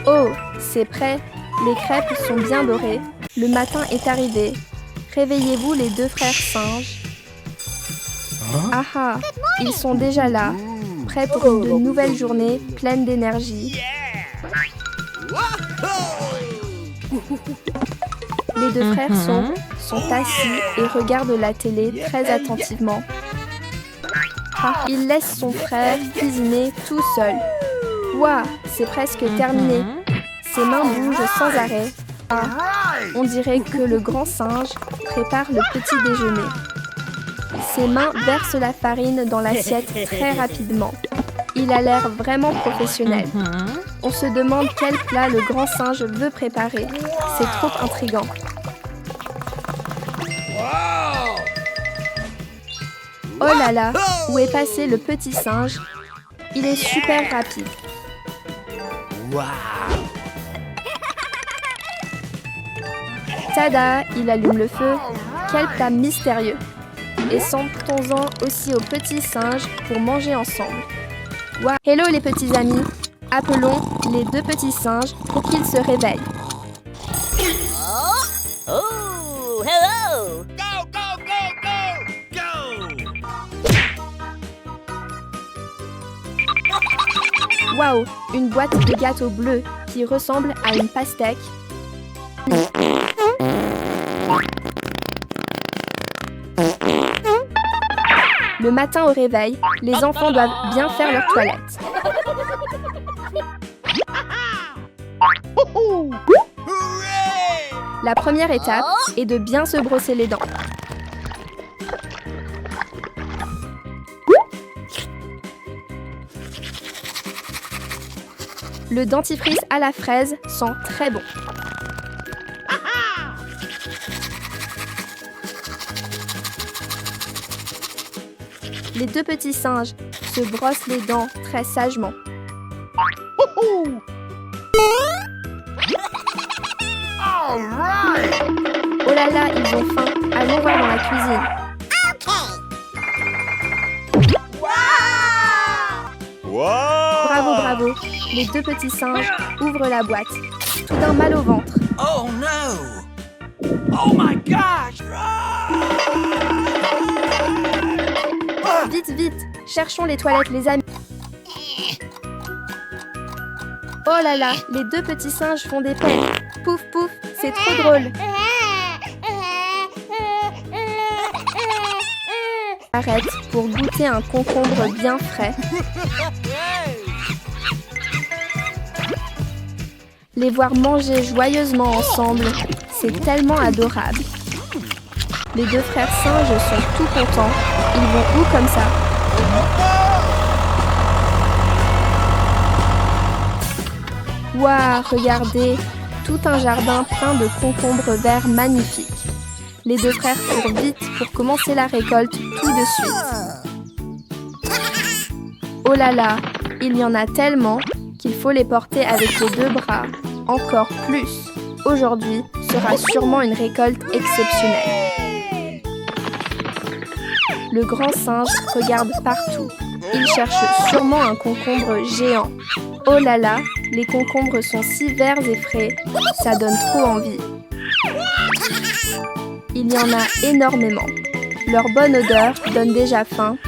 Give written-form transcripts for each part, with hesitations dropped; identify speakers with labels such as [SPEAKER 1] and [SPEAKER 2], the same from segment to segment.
[SPEAKER 1] Oh, c'est prêt. Les crêpes sont bien dorées. Le matin est arrivé. Réveillez-vous les deux frères singes. Ah ah, ils sont déjà là, prêts pour une nouvelle journée pleine d'énergie. Les deux frères sont assis et regardent la télé très attentivement. Il laisse son frère cuisiner tout seul. Ouah, c'est presque terminé. Ses mains bougent sans arrêt. Ah, on dirait que le grand singe prépare le petit déjeuner. Ses mains versent la farine dans l'assiette très rapidement. Il a l'air vraiment professionnel. On se demande quel plat le grand singe veut préparer. C'est trop intriguant. Oh là là, où est passé le petit singe? Il est super rapide. Tada, il allume le feu. Quel plat mystérieux. Et sentons-en aussi aux petits singes pour manger ensemble. Wow. Hello les petits amis. Appelons les deux petits singes pour qu'ils se réveillent.
[SPEAKER 2] Oh, hello!
[SPEAKER 3] Go, go, go, go! Go!
[SPEAKER 1] Waouh, une boîte de gâteaux bleus qui ressemble à une pastèque. Le matin au réveil, les enfants doivent bien faire leur toilette. La première étape est de bien se brosser les dents. Le dentifrice à la fraise sent très bon. Les deux petits singes se brossent les dents très sagement. Oh là là, ils ont faim. Allons voir dans la cuisine. Bravo, bravo. Les deux petits singes ouvrent la boîte. Soudain mal au ventre.
[SPEAKER 3] Oh no! Oh my gosh!
[SPEAKER 1] Vite, vite, cherchons les toilettes, les amis. Oh là là, les deux petits singes font des peines. Pouf, pouf, c'est trop drôle. Arrête pour goûter un concombre bien frais. Les voir manger joyeusement ensemble, c'est tellement adorable. Les deux frères singes sont tout contents. Ils vont où comme ça? Waouh, regardez, tout un jardin plein de concombres verts magnifiques. Les deux frères courent vite pour commencer la récolte tout de suite. Oh là là, il y en a tellement qu'il faut les porter avec les deux bras. Encore plus. Aujourd'hui sera sûrement une récolte exceptionnelle. Le grand singe regarde partout. Il cherche sûrement un concombre géant. Oh là là, les concombres sont si verts et frais, ça donne trop envie. Il y en a énormément. Leur bonne odeur donne déjà faim.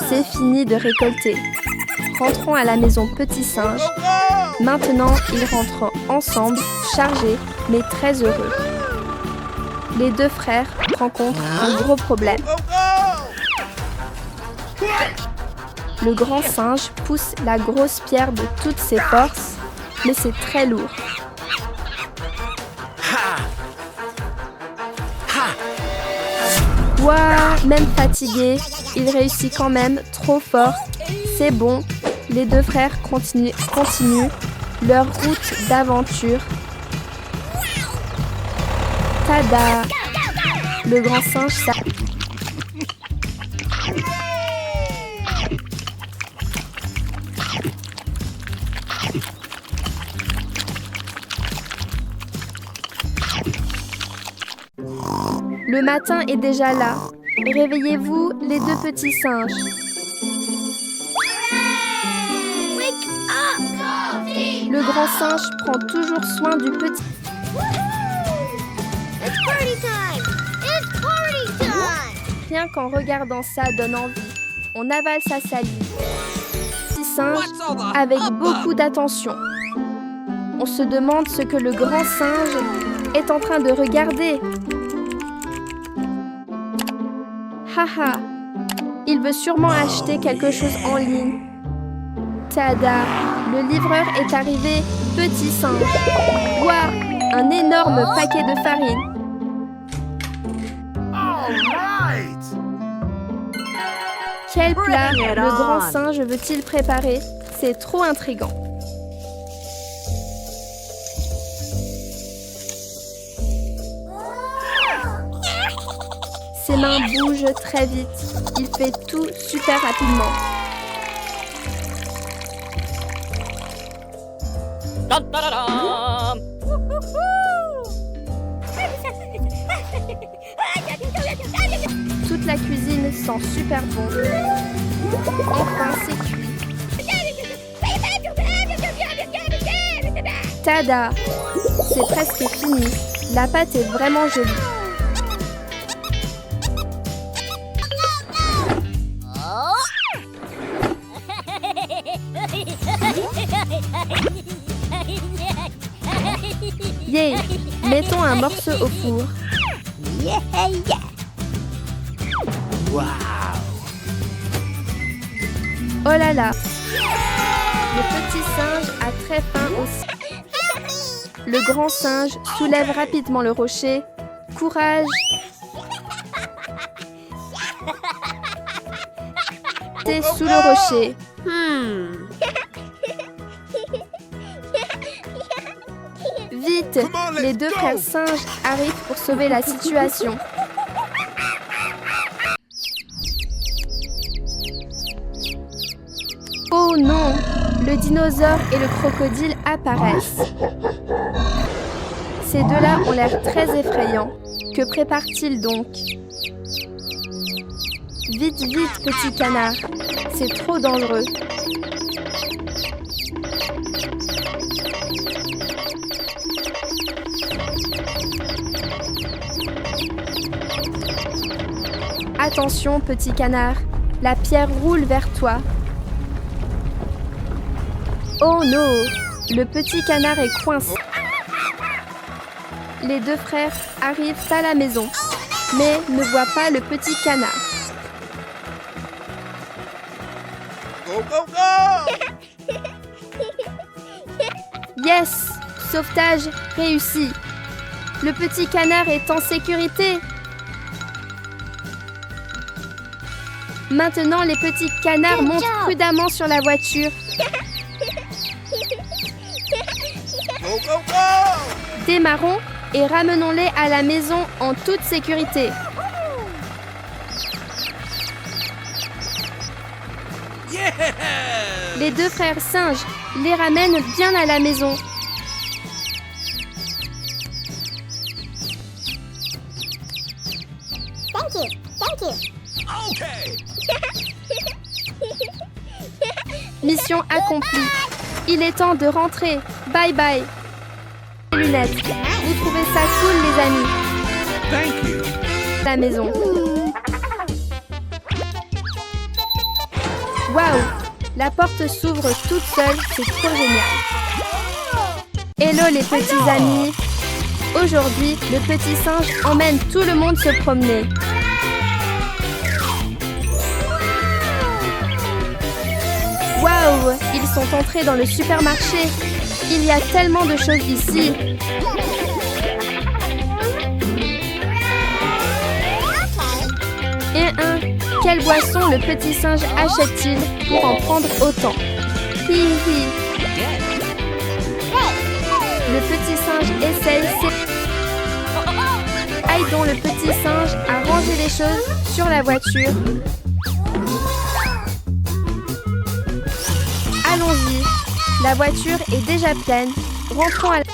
[SPEAKER 1] C'est fini de récolter. Rentrons à la maison petit singe. Maintenant, ils rentrent ensemble, chargés, mais très heureux. Les deux frères rencontrent un gros problème. Le grand singe pousse la grosse pierre de toutes ses forces, mais c'est très lourd. Ouah, même fatigué, il réussit quand même trop fort. C'est bon, les deux frères continuent leur route d'aventure. Tada! Le grand singe s'arrête. Le matin est déjà là. Réveillez-vous, les deux petits singes. Le grand singe prend toujours soin du petit.
[SPEAKER 4] It's party time! It's party time!
[SPEAKER 1] Rien qu'en regardant ça donne envie. On avale sa salive. Petit singe
[SPEAKER 3] What's all the
[SPEAKER 1] avec
[SPEAKER 3] hubbub?
[SPEAKER 1] beaucoup d'attention. On se demande ce que le grand singe est en train de regarder. Haha, il veut sûrement acheter quelque chose en ligne. Tada, le livreur est arrivé, petit singe. Waouh, un énorme paquet de farine.
[SPEAKER 3] All right.
[SPEAKER 1] Quel plat
[SPEAKER 2] Bring it
[SPEAKER 1] le grand
[SPEAKER 2] on.
[SPEAKER 1] singe veut-il préparer? C'est trop intriguant. Ses mains bougent très vite. Il fait tout super rapidement.
[SPEAKER 2] Dun, dun, dun, dun.
[SPEAKER 1] Toute la cuisine sent super bon. Enfin, c'est cuit. Tada! C'est presque fini. La pâte est vraiment jolie. Yay! Mettons un morceau au four.
[SPEAKER 3] Wow.
[SPEAKER 1] Oh là là! Le petit singe a très faim aussi. Le grand singe soulève rapidement le rocher. Courage! C'est sous le rocher. Vite!
[SPEAKER 3] Come on, let's
[SPEAKER 1] Les deux
[SPEAKER 3] go.
[SPEAKER 1] frères singes arrivent pour sauver la situation. Oh non! Le dinosaure et le crocodile apparaissent. Ces deux-là ont l'air très effrayants. Que prépare-t-il donc? Vite, vite, petit canard. C'est trop dangereux. Attention, petit canard. La pierre roule vers toi. Oh non! Le petit canard est coincé. Les deux frères arrivent à la maison, mais ne voient pas le petit canard.
[SPEAKER 3] Go, go, go!
[SPEAKER 1] Yes! Sauvetage réussi. Le petit canard est en sécurité. Maintenant, les petits canards montent prudemment sur la voiture.
[SPEAKER 3] Go, go, go!
[SPEAKER 1] Démarrons et ramenons-les à la maison en toute sécurité.
[SPEAKER 3] Yeah!
[SPEAKER 1] Les deux frères singes les ramènent bien à la maison.
[SPEAKER 4] Thank you. Thank you.
[SPEAKER 3] Okay.
[SPEAKER 1] Mission accomplie. Il est temps de rentrer. Bye bye. Les lunettes. Vous trouvez ça cool, les amis?
[SPEAKER 3] Thank you.
[SPEAKER 1] La maison. Waouh! La porte s'ouvre toute seule, c'est trop génial. Hello les petits amis. Aujourd'hui, le petit singe emmène tout le monde se promener. Waouh! Ils sont entrés dans le supermarché. Il y a tellement de choses ici. Quelle boisson le petit singe achète-t-il pour en prendre autant? Hi hi. Le petit singe essaye Aidons le petit singe à ranger les choses sur la voiture. Allons-y. La voiture est déjà pleine. Rentrons à la...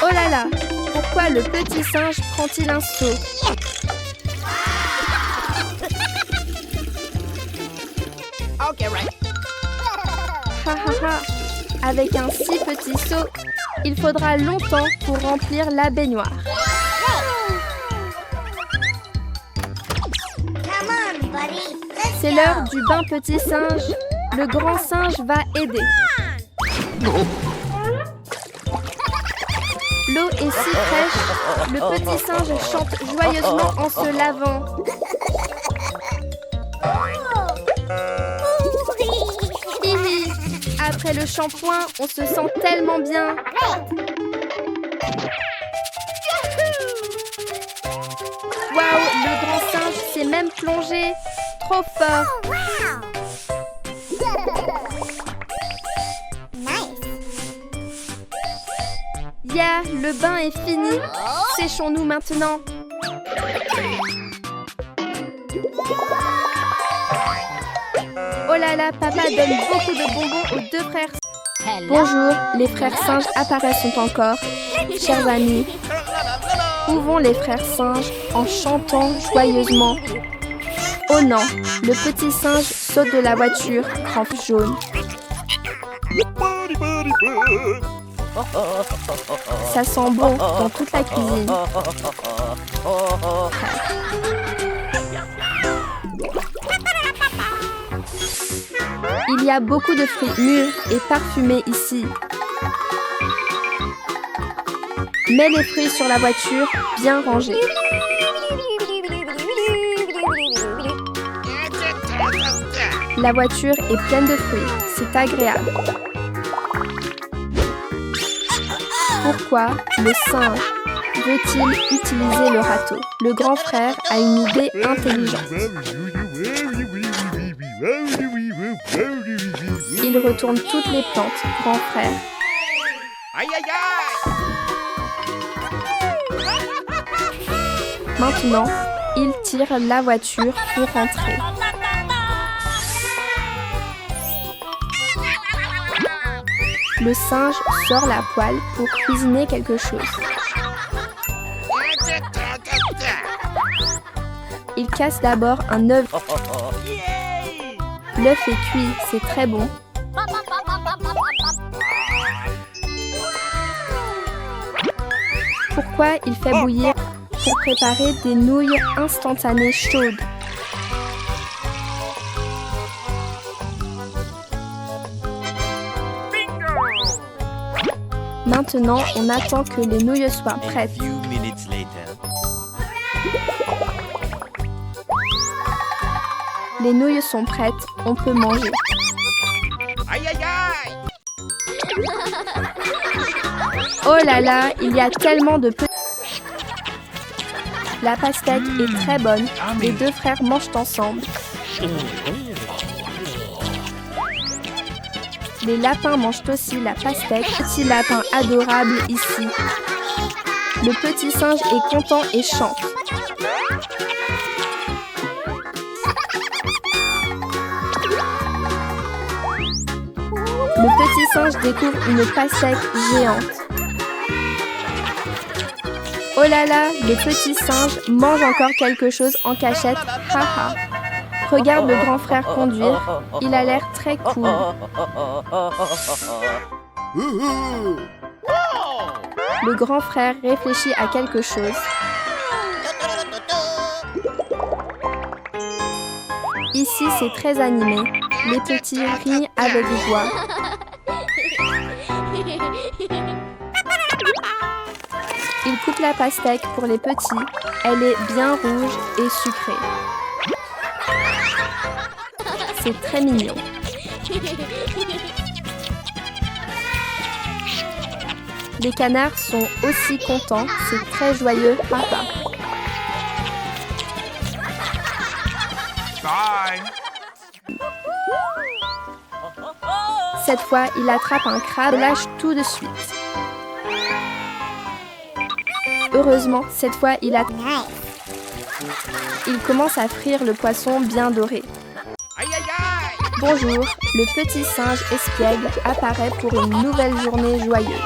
[SPEAKER 1] Oh là là! Pourquoi le petit singe prend-il un seau?
[SPEAKER 2] Okay, right.
[SPEAKER 1] Ha ha ha! Avec un si petit seau, il faudra longtemps pour remplir la baignoire.
[SPEAKER 4] Come on, buddy. Let's
[SPEAKER 1] C'est
[SPEAKER 4] go.
[SPEAKER 1] l'heure du bain petit singe. Le grand singe va aider. L'eau est si fraîche, le petit singe chante joyeusement en se lavant. Hihi. Après le shampoing, on se sent tellement bien. Waouh, le grand singe s'est même plongé. Trop fort.
[SPEAKER 4] Wow. Nice.
[SPEAKER 1] Yeah, le bain est fini. Séchons-nous maintenant. Oh là là, papa donne beaucoup de bonbons aux deux frères. Bonjour, les frères singes apparaissent encore. Chers amis, où vont les frères singes en chantant joyeusement? Oh non, le petit singe saute de la voiture, crampe jaune. Ça sent bon dans toute la cuisine. Il y a beaucoup de fruits mûrs et parfumés ici. Mets les fruits sur la voiture, bien rangés. La voiture est pleine de fruits, c'est agréable. Pourquoi le singe veut-il utiliser le râteau? Le grand frère a une idée intelligente. Il retourne toutes les plantes, grand frère.
[SPEAKER 3] Aïe, aïe, aïe!
[SPEAKER 1] Maintenant, il tire la voiture pour rentrer. Le singe sort la poêle pour cuisiner quelque chose. Il casse d'abord un œuf. L'œuf est cuit, c'est très bon. Pourquoi il fait bouillir? Pour préparer des nouilles instantanées chaudes. Maintenant, on attend que les nouilles soient prêtes. Les nouilles sont prêtes, on peut manger.
[SPEAKER 3] Aïe, aïe, aïe!
[SPEAKER 1] Oh là là, il y a tellement de petits... La pastèque est très bonne. Les deux frères mangent ensemble. Les lapins mangent aussi la pastèque. Petit lapin adorable ici. Le petit singe est content et chante. Le petit singe découvre une pastèque géante. Oh là là, le petit singe mange encore quelque chose en cachette. Haha. Regarde le grand frère conduire. Il a l'air très cool. Le grand frère réfléchit à quelque chose. Ici, c'est très animé. Les petits rient avec joie. Il coupe la pastèque pour les petits. Elle est bien rouge et sucrée. C'est très mignon. Les canards sont aussi contents. C'est très joyeux, papa.
[SPEAKER 3] Bye!
[SPEAKER 1] Cette fois, il attrape un crabe et lâche tout de suite. Heureusement, cette fois, il commence à frire le poisson bien doré.
[SPEAKER 3] Aïe, aïe, aïe!
[SPEAKER 1] Bonjour, le petit singe espiègle apparaît pour une nouvelle journée joyeuse.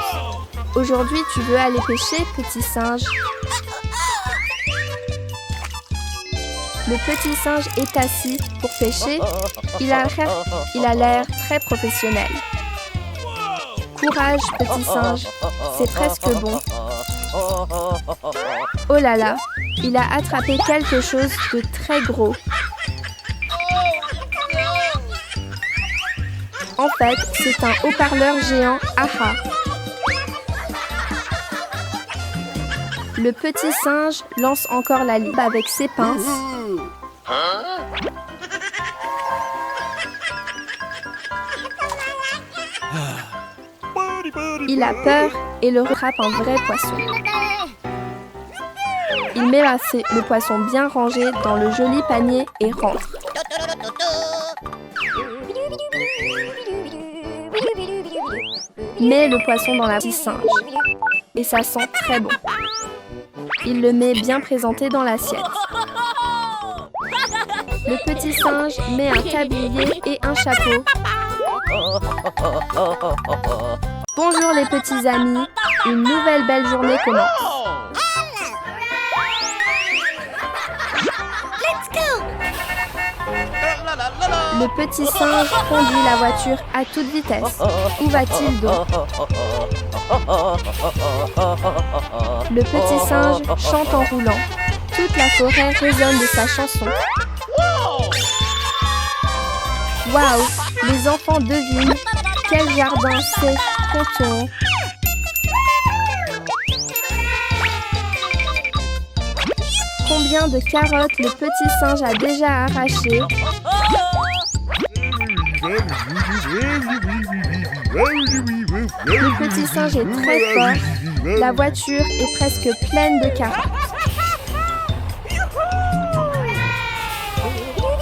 [SPEAKER 1] Aujourd'hui, tu veux aller pêcher, petit singe? Le petit singe est assis pour pêcher. Il a l'air très professionnel. Courage, petit singe, c'est presque bon. Oh là là, il a attrapé quelque chose de très gros. En fait, c'est un haut-parleur géant AHA. Le petit singe lance encore la ligne avec ses pinces. Il a peur et le rattrape un vrai poisson. Il met le poisson bien rangé dans le joli panier et rentre. Met le poisson dans la petite singe et ça sent très bon. Il le met bien présenté dans l'assiette. Le petit singe met un tablier et un chapeau. Bonjour les petits amis, une nouvelle belle journée commence. Le petit singe conduit la voiture à toute vitesse. Où va-t-il donc? Le petit singe chante en roulant. Toute la forêt résonne de sa chanson. Waouh! Les enfants devinent quel jardin c'est, comptons. Combien de carottes le petit singe a déjà arrachées? Le petit singe est très fort. La voiture est presque pleine de carottes.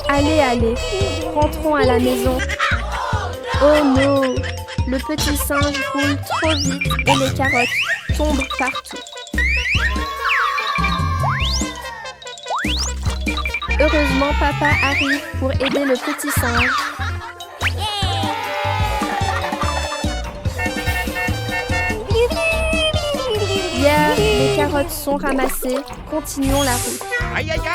[SPEAKER 1] Allez, allez, rentrons à la maison. Oh non, le petit singe roule trop vite et les carottes tombent partout. Heureusement, papa arrive pour aider le petit singe. Yeah, les carottes sont ramassées. Continuons la route.
[SPEAKER 2] Aïe, aïe, aïe!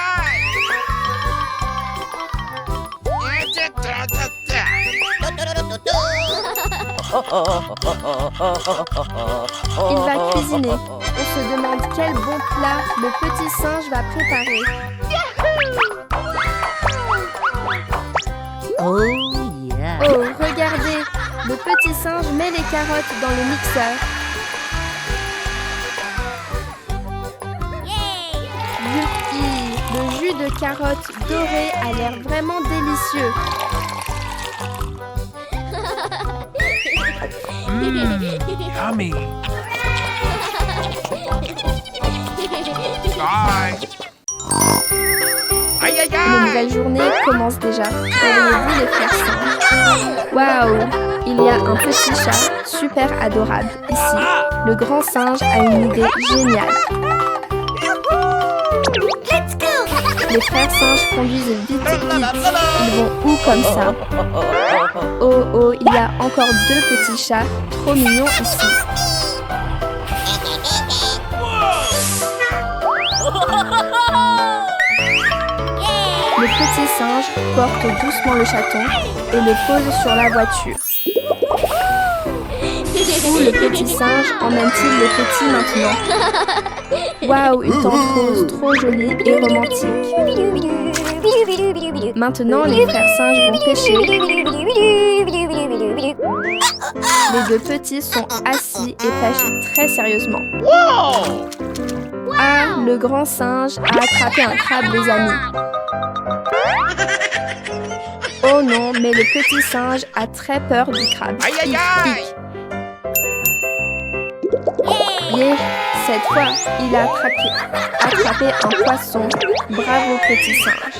[SPEAKER 1] Il va cuisiner. On se demande quel bon plat le petit singe va préparer.
[SPEAKER 5] Oh yeah.
[SPEAKER 1] Oh, regardez! Le petit singe met les carottes dans le mixeur. Youpi! Le jus de carotte doré a l'air vraiment délicieux.
[SPEAKER 3] Yummy. Bye.
[SPEAKER 2] Aïe, aïe,
[SPEAKER 1] Une
[SPEAKER 2] aïe!
[SPEAKER 1] nouvelle journée commence déjà. Réveillez-vous les frères singes. Waouh! Il y a un petit chat super adorable ici. Le grand singe a une idée géniale. Les frères singes conduisent vite, vite. Ils vont où comme ça? Oh, oh, il y a encore deux petits chats trop mignons ici. Le petit singe porte doucement le chaton et le pose sur la voiture. Où le petit singe emmène-t-il le petit maintenant? Waouh, une tente rose trop jolie et romantique. Maintenant, les frères singes vont pêcher. Les deux petits sont assis et pêchent très sérieusement. Ah, le grand singe a attrapé un crabe, les amis. Oh non, mais le petit singe a très peur du crabe.
[SPEAKER 2] Aïe, aïe, aïe!
[SPEAKER 1] Yeah, cette fois, il a attrapé un poisson. Bravo, petit singe.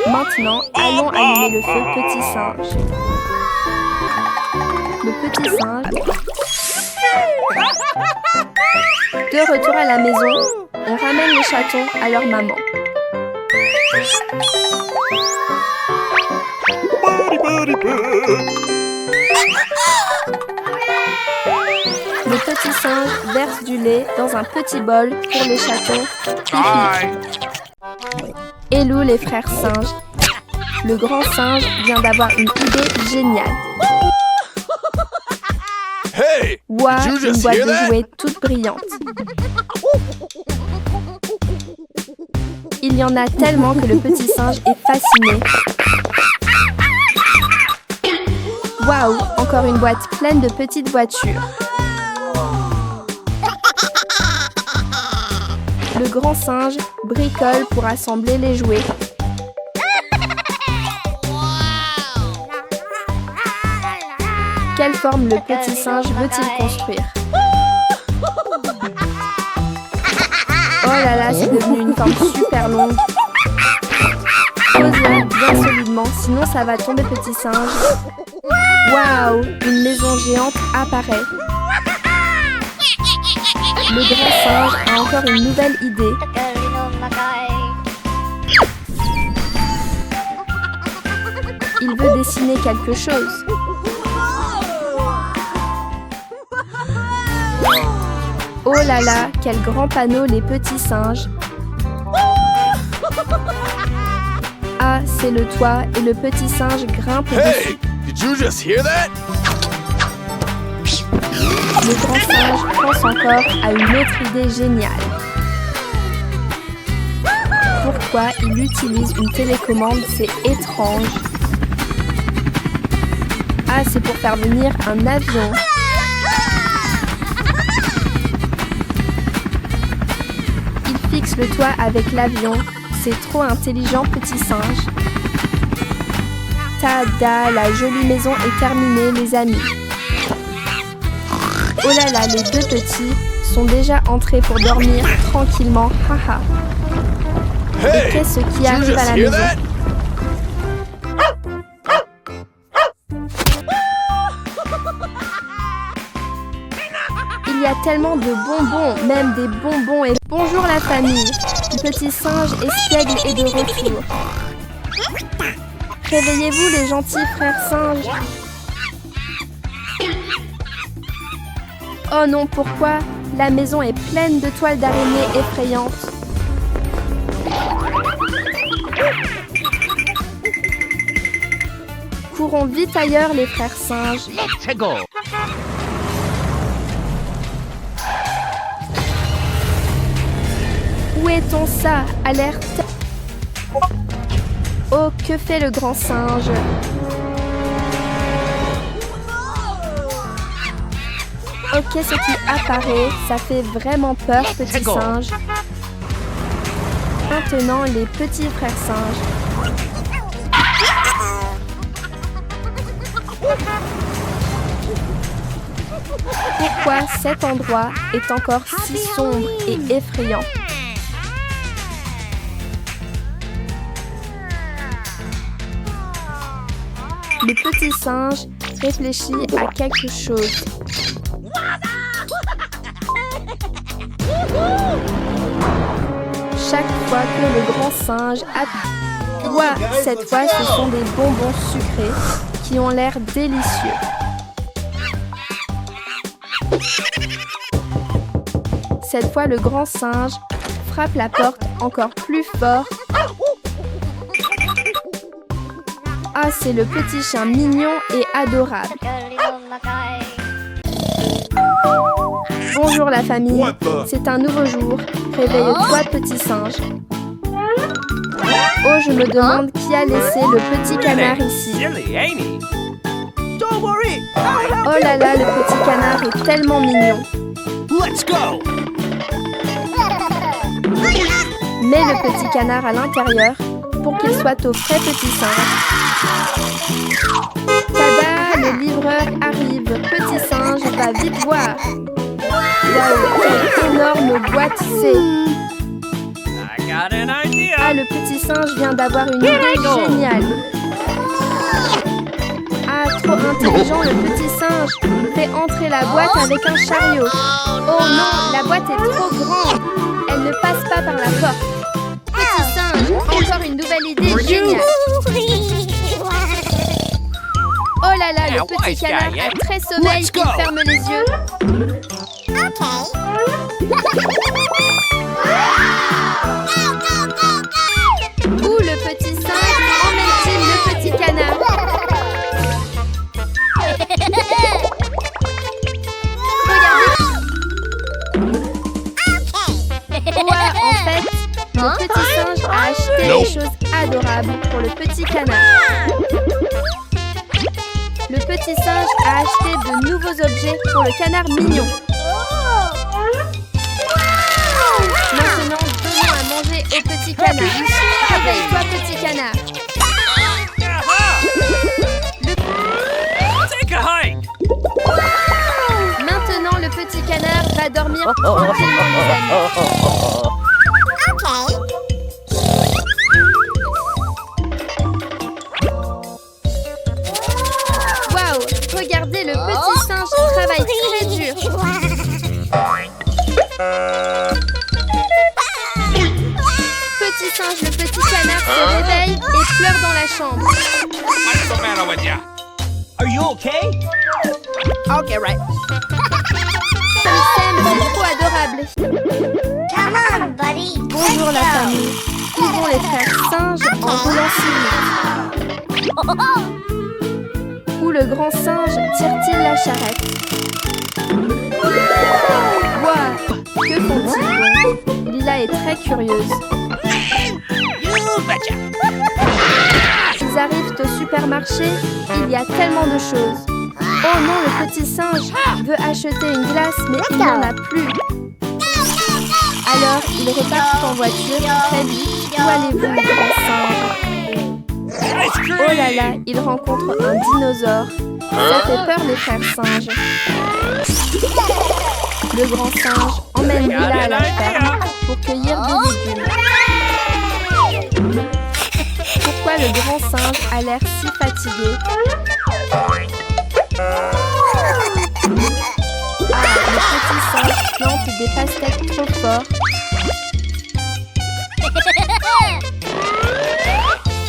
[SPEAKER 1] Maintenant, allons allumer le feu, petit singe. Le petit singe. De retour à la maison, on ramène les chatons à leur maman. Le petit singe verse du lait dans un petit bol pour les chatons.
[SPEAKER 2] Bye.
[SPEAKER 1] Et Lou, les frères singes. Le grand singe vient d'avoir une idée géniale.
[SPEAKER 3] Hey!
[SPEAKER 1] Ouah,
[SPEAKER 3] Did you
[SPEAKER 1] une
[SPEAKER 3] just
[SPEAKER 1] boîte
[SPEAKER 3] hear
[SPEAKER 1] de
[SPEAKER 3] that?
[SPEAKER 1] jouets toute brillante. Il y en a tellement que le petit singe est fasciné. Waouh, encore une boîte pleine de petites voitures. Le grand singe bricole pour assembler les jouets. Quelle forme le petit singe veut-il construire? Oh là là, c'est devenu une forme super longue. Pose-la bien solidement, sinon ça va tomber, petit singe. Waouh, une maison géante apparaît. Le grand singe a encore une nouvelle idée. Il veut dessiner quelque chose. Oh là là, quel grand panneau, les petits singes. Ah, c'est le toit et le petit singe grimpe dessus.
[SPEAKER 3] Hey! Did you just hear that?
[SPEAKER 1] Le grand singe pense encore à une autre idée géniale. Pourquoi il utilise une télécommande? C'est étrange. Ah, c'est pour faire venir un avion. Il fixe le toit avec l'avion. C'est trop intelligent, petit singe. Tada, la jolie maison est terminée, les amis. Oh là là, les deux petits sont déjà entrés pour dormir tranquillement. Haha. Et
[SPEAKER 3] Hey!
[SPEAKER 1] qu'est-ce qui
[SPEAKER 3] Did you
[SPEAKER 1] arrive à
[SPEAKER 3] just
[SPEAKER 1] la
[SPEAKER 3] hear
[SPEAKER 1] maison?
[SPEAKER 3] that?
[SPEAKER 1] Il y a tellement de bonbons, même des bonbons et... Bonjour la famille. Le petit singe espiègle est de retour. Réveillez-vous les gentils frères singes. Oh non, pourquoi? La maison est pleine de toiles d'araignée effrayantes. Courons vite ailleurs les frères singes.
[SPEAKER 2] Let's go.
[SPEAKER 1] Où est-on ça? Alerte. Oh, que fait le grand singe? Oh, qu'est-ce qui apparaît? Ça fait vraiment peur, petit singe. Maintenant, les petits frères singes. Pourquoi cet endroit est encore si sombre et effrayant? Le petit singe réfléchit à quelque chose. Chaque fois que le grand singe appuie, ouah, cette fois ce sont des bonbons sucrés qui ont l'air délicieux. Cette fois le grand singe frappe la porte encore plus fort. Ah, c'est le petit chien mignon et adorable. Bonjour la famille, c'est un nouveau jour. Réveille-toi petit singe. Oh, je me demande qui a laissé le petit canard ici.
[SPEAKER 2] Silly, ain't he?
[SPEAKER 3] Don't worry!
[SPEAKER 1] Oh là là, le petit canard est tellement mignon.
[SPEAKER 3] Let's go!
[SPEAKER 1] Mets le petit canard à l'intérieur pour qu'il soit au frais, petit singe. Tada, le livreur arrive. Petit singe va vite voir. Waouh, quelle énorme boîte c'est.
[SPEAKER 2] I got an idea.
[SPEAKER 1] Ah, le petit singe vient d'avoir une idée géniale. Ah, trop intelligent, le petit singe fait entrer la boîte avec un chariot. Oh non, la boîte est trop grande. Elle ne passe pas par la porte. Petit singe, encore une nouvelle idée géniale. Oh là là là, le petit canard a très sommeil, il ferme les yeux. Où le petit singe emmène-t-il le petit canard? Regardez. Ouais, en fait, le petit singe a acheté des choses adorables pour le petit canard. Le petit singe a acheté de nouveaux objets pour le canard mignon. Maintenant, donnons à manger au petit canard. Réveille-toi, petit canard.
[SPEAKER 2] Take a hike.
[SPEAKER 1] Maintenant, le petit canard va dormir tranquillement, les amis. Waouh, regardez, le petit singe travaille très dur. Petit singe, le petit canard se réveille et pleure dans la chambre.
[SPEAKER 2] What's the matter with ya?
[SPEAKER 3] Are you okay? Okay, right.
[SPEAKER 1] Ils s'aiment, c'est trop adorable.
[SPEAKER 4] Come on, buddy.
[SPEAKER 1] Bonjour la famille. Où vont les frères singes en roulant si vite? Où le grand singe tire-t-il la charrette? Waouh, que font-ils donc? Lila est très curieuse.
[SPEAKER 2] You betcha.
[SPEAKER 1] Ils arrivent au supermarché, il y a tellement de choses. Oh non, le petit singe veut acheter une glace, mais il n'en a plus. Alors, ils repartent en voiture très vite. Où allez-vous, le grand singe?
[SPEAKER 2] Ice cream.
[SPEAKER 1] Oh là là, ils rencontrent un dinosaure. Ça fait peur, les frères singes. Le grand singe emmène Lila à la ferme pour cueillir des légumes. Pourquoi le grand singe a l'air si fatigué? Ah, le petit singe plante des pastèques trop fort.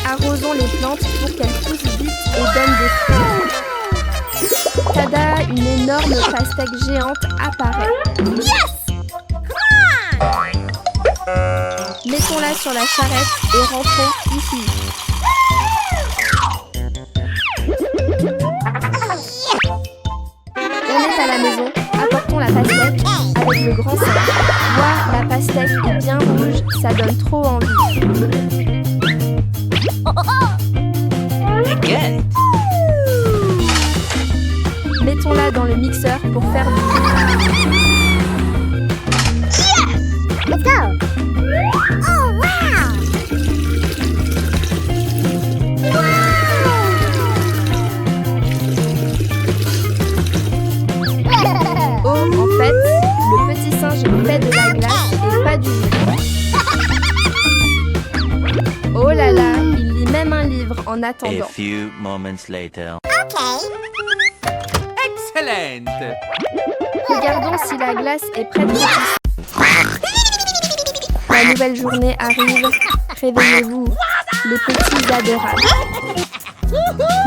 [SPEAKER 1] Arrosons les plantes pour qu'elles poussent vite et donnent des fruits. Tada, une énorme pastèque géante apparaît. Mettons-la sur la charrette et rentrons ici. On est à la maison, apportons la pastèque avec le grand singe. Voir la pastèque est bien rouge, ça donne trop envie.
[SPEAKER 3] Again.
[SPEAKER 1] Mettons-la dans le mixeur pour faire du bruit.
[SPEAKER 4] Let's go. Oh, wow.
[SPEAKER 1] Oh, en fait, le petit singe fait de la glace et pas du jus. Oh là là, il lit même un livre en
[SPEAKER 5] A
[SPEAKER 1] attendant.
[SPEAKER 5] few moments later.
[SPEAKER 4] Okay.
[SPEAKER 2] Excellent.
[SPEAKER 1] Regardons si la glace est prête pour tous. La nouvelle journée arrive. Réveillez-vous, les petits adorables.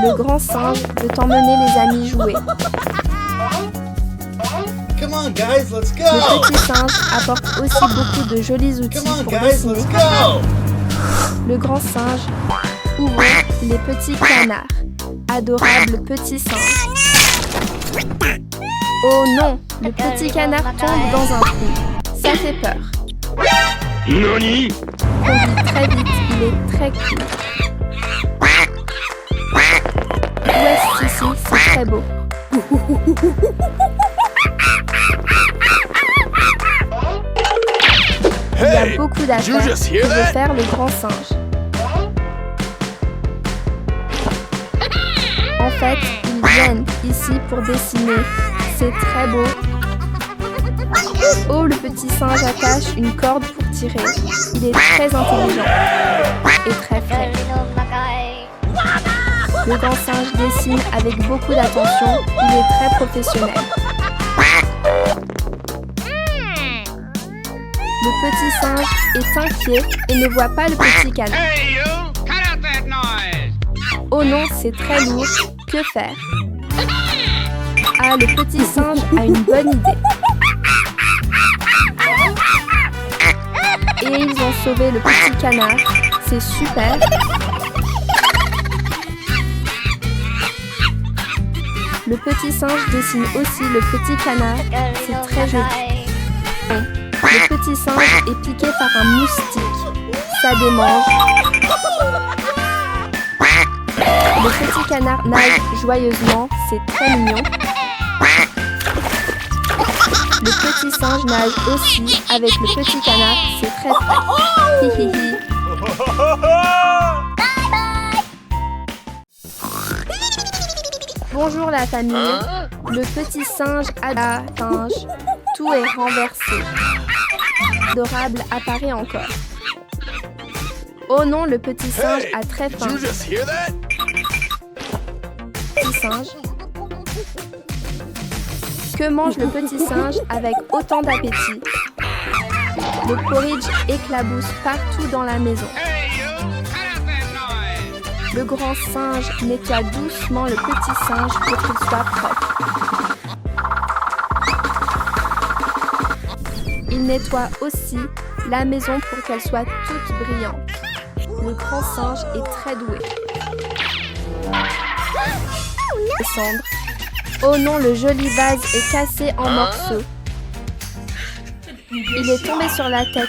[SPEAKER 1] Le grand singe veut emmener les amis jouer.
[SPEAKER 6] Come on, guys, let's
[SPEAKER 1] Le
[SPEAKER 6] go!
[SPEAKER 1] petit singe apporte aussi beaucoup de jolis outils
[SPEAKER 6] Come on,
[SPEAKER 1] pour
[SPEAKER 6] guys,
[SPEAKER 1] dessiner.
[SPEAKER 6] let's go!
[SPEAKER 1] Le grand singe ouvre les petits canards. Adorable petit singe. Oh non, le petit canard tombe dans un trou. Ça fait peur.
[SPEAKER 2] Nani?
[SPEAKER 1] Conduit très vite, il est très cool. Ouest ici, c'est très beau. Il y a beaucoup d'affaires que veut faire le grand singe. En fait, ils viennent ici pour dessiner. C'est très beau. Oh, le petit singe attache une corde pour tirer. Il est très intelligent et très frais. Le grand singe dessine avec beaucoup d'attention. Il est très professionnel. Le petit singe est inquiet et ne voit pas le petit canard.
[SPEAKER 2] Hey, you! Cut out that noise.
[SPEAKER 1] Oh non, c'est très lourd. Que faire? Ah, le petit singe a une bonne idée. Et ils ont sauvé le petit canard. C'est super. Le petit singe dessine aussi le petit canard. C'est très joli. Le petit singe est piqué par un moustique. Ça démange. Le petit canard nage joyeusement. C'est très mignon. Le petit singe nage aussi avec le petit canard. C'est très frais. Hi hi hi. Bonjour la famille. Le petit singe a la singe. Tout est renversé. Adorable apparaît encore. Oh non, le petit singe a très faim.
[SPEAKER 2] Did you just hear that?
[SPEAKER 1] Petit singe. Que mange le petit singe avec autant d'appétit? Le porridge éclabousse partout dans la maison.
[SPEAKER 2] Hey, you! Cut out that noise!
[SPEAKER 1] Le grand singe nettoie doucement le petit singe pour qu'il soit propre. Il nettoie aussi la maison pour qu'elle soit toute brillante. Le grand singe est très doué. Descendre. Oh non, le joli vase est cassé en morceaux. Il est tombé sur la tête.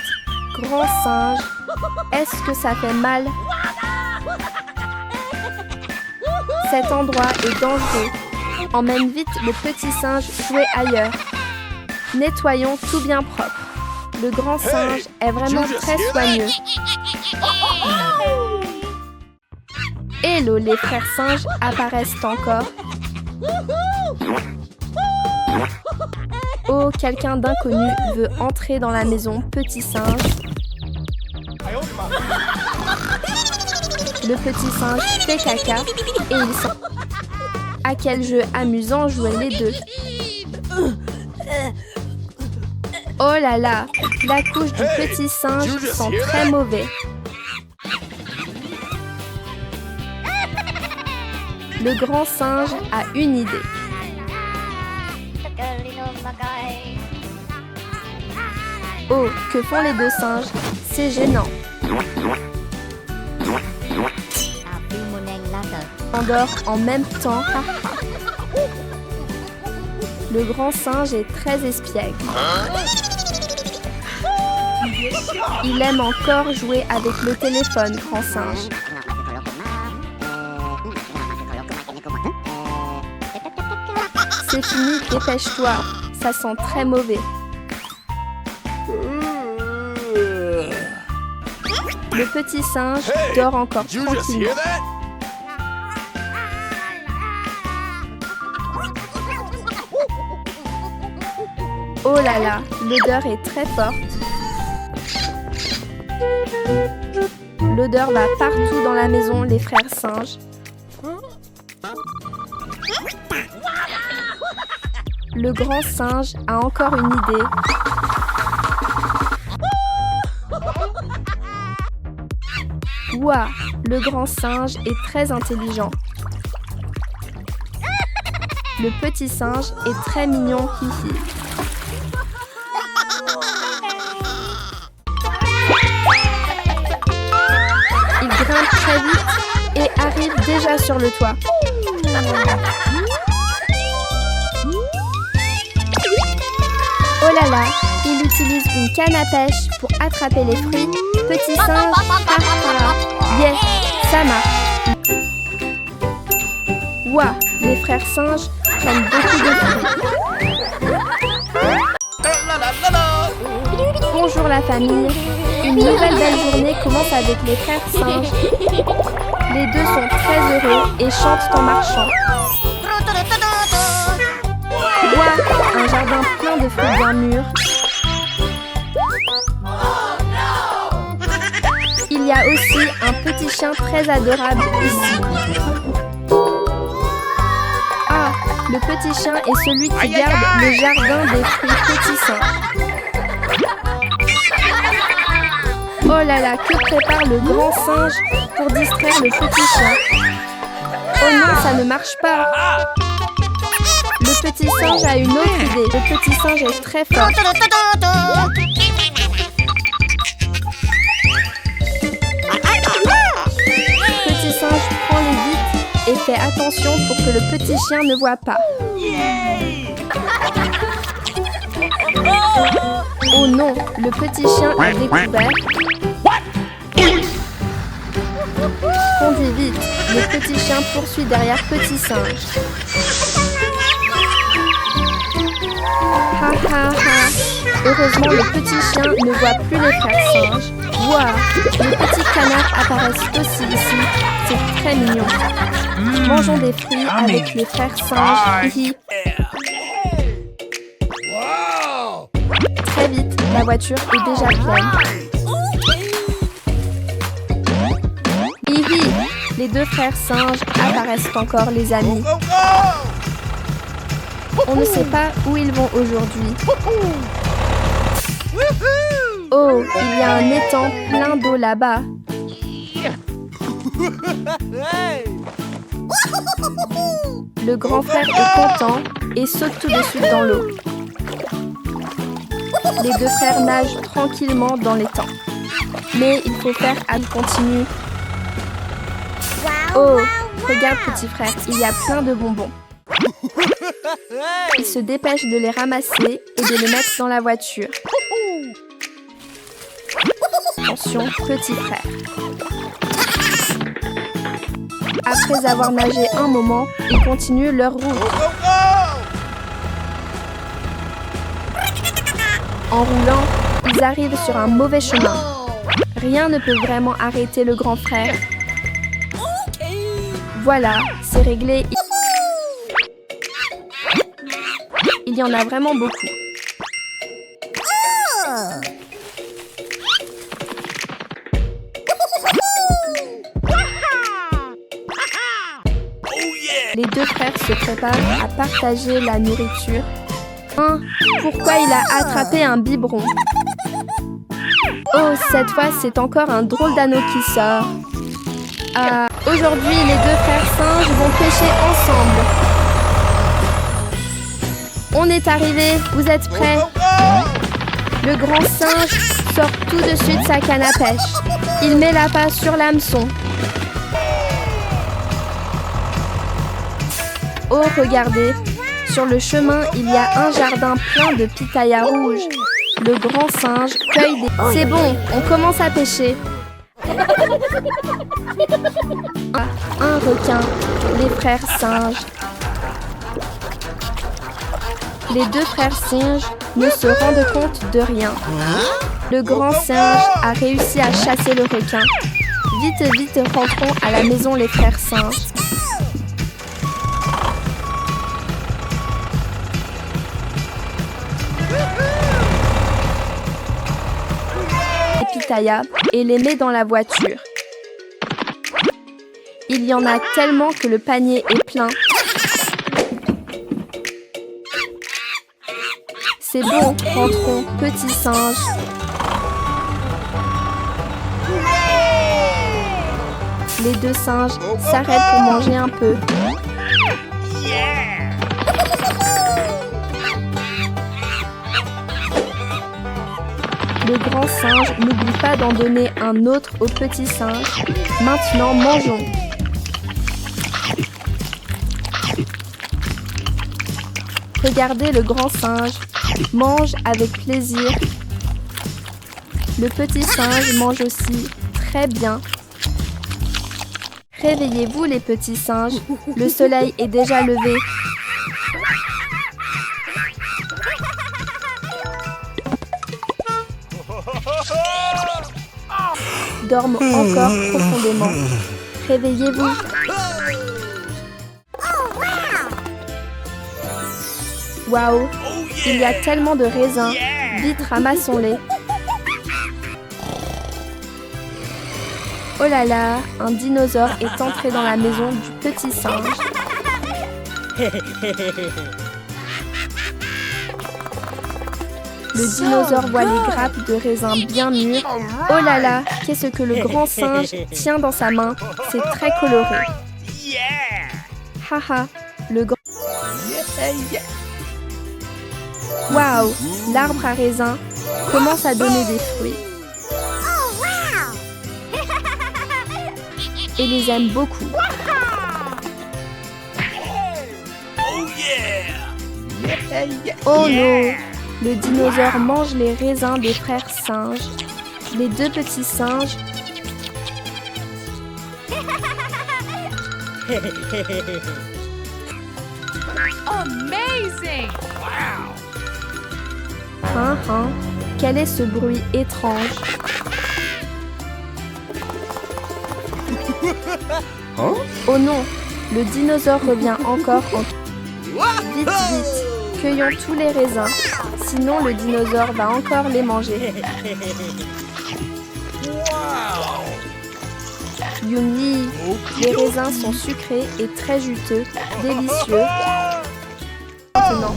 [SPEAKER 1] Grand singe, est-ce que ça fait mal? Cet endroit est dangereux. Emmène vite le petit singe jouer ailleurs. Nettoyons tout bien propre. Le grand singe est vraiment très soigneux. Hello, les frères singes apparaissent encore. Oh, quelqu'un d'inconnu veut entrer dans la maison, petit singe. Le petit singe fait caca et il sent. À quel jeu amusant jouer les deux. Oh là là, la couche du petit singe sent très mauvais. Le grand singe a une idée. Oh, que font les deux singes? C'est gênant. On dort en même temps. Le grand singe est très espiègle. Il aime encore jouer avec le téléphone, grand singe. C'est fini, dépêche-toi. Ça sent très mauvais. Le petit singe dort encore
[SPEAKER 2] Did you just
[SPEAKER 1] tranquillement.
[SPEAKER 2] hear that?
[SPEAKER 1] Oh là là, l'odeur est très forte. L'odeur va partout dans la maison, les frères singes. Le grand singe a encore une idée. Ouah, le grand singe est très intelligent. Le petit singe est très mignon, hihi. Il grimpe très vite et arrive déjà sur le toit. Oh là là, il utilise une canne à pêche pour attraper les fruits. Petit singe, ha ha, yes, ça marche. Ouah, les frères singes prennent beaucoup de fruits. Bonjour la famille. Une nouvelle belle journée commence avec les frères singes. Les deux sont très heureux et chantent en marchant. Ouah, un jardin plein de fruits bien mûrs. Il y a aussi un petit chien très adorable ici. Ah, le petit chien est celui qui garde le jardin des fruits pétissants. Oh là là, que prépare le grand singe pour distraire le petit chien? Oh non, ça ne marche pas. Le petit singe a une autre idée. Le petit singe est très fort. Le petit singe prend les vitres et fait attention pour que le petit chien ne voit pas. Oh non, le petit chien a découvert. Conduis vite, le petit chien poursuit derrière petit singe. Ha ha ha. Heureusement, le petit chien ne voit plus les frères singes. Waouh, les petits canards apparaissent aussi ici. C'est très mignon. Mangeons des fruits avec les frères singes. Hihi. Très vite, la voiture est déjà pleine. Hihi, les deux frères singes apparaissent encore, les amis. On ne sait pas où ils vont aujourd'hui. Oh, il y a un étang plein d'eau là-bas. Le grand frère est content et saute tout de suite dans l'eau. Les deux frères nagent tranquillement dans l'étang. Mais il faut faire hâte continue. Oh, regarde petit frère, il y a plein de bonbons. Il se dépêche de les ramasser et de les mettre dans la voiture. Attention, petit frère. Après avoir nagé un moment, ils continuent leur route. En roulant, ils arrivent sur un mauvais chemin. Rien ne peut vraiment arrêter le grand frère. Voilà, c'est réglé. Il y en a vraiment beaucoup. Les deux frères se préparent à partager la nourriture. Pourquoi il a attrapé un biberon? Oh, cette fois, c'est encore un drôle d'anneau qui sort. Aujourd'hui, les deux frères singes vont pêcher ensemble. On est arrivé, vous êtes prêts? Le grand singe sort tout de suite sa canne à pêche. Il met l'appât sur l'hameçon. Oh, regardez, sur le chemin, il y a un jardin plein de pitayas rouges. Le grand singe cueille des... C'est bon, on commence à pêcher. Un requin, les frères singes. Les deux frères singes ne se rendent compte de rien. Le grand singe a réussi à chasser le requin. Vite, vite, rentrons à la maison les frères singes. Et les met dans la voiture. Il y en a tellement que le panier est plein. C'est bon, rentrons, petit singe. Les deux singes s'arrêtent pour manger un peu. Le grand singe n'oublie pas d'en donner un autre au petit singe. Maintenant, mangeons. Regardez le grand singe. Mange avec plaisir. Le petit singe mange aussi très bien. Réveillez-vous les petits singes. Le soleil est déjà levé. Dorment encore profondément. Réveillez-vous. Waouh, il y a tellement de raisins. Vite, ramassons-les. Oh là là, un dinosaure est entré dans la maison du petit singe. Le dinosaure voit les grappes de raisins bien mûres. Oh là là, qu'est-ce que le grand singe tient dans sa main? C'est très coloré. Haha, le grand... Waouh, l'arbre à raisin commence à donner des fruits.
[SPEAKER 4] Oh, wow!
[SPEAKER 1] Et les aime beaucoup.
[SPEAKER 3] Oh yeah!
[SPEAKER 1] Oh non! Le dinosaure mange les raisins des frères singes. Les deux petits singes
[SPEAKER 7] Amazing!
[SPEAKER 1] Quel est ce bruit étrange? Oh non! Le dinosaure revient encore en... Vite, vite! Cueillons tous les raisins. Sinon, le dinosaure va encore les manger. Yummy! Les raisins sont sucrés et très juteux, délicieux. Maintenant,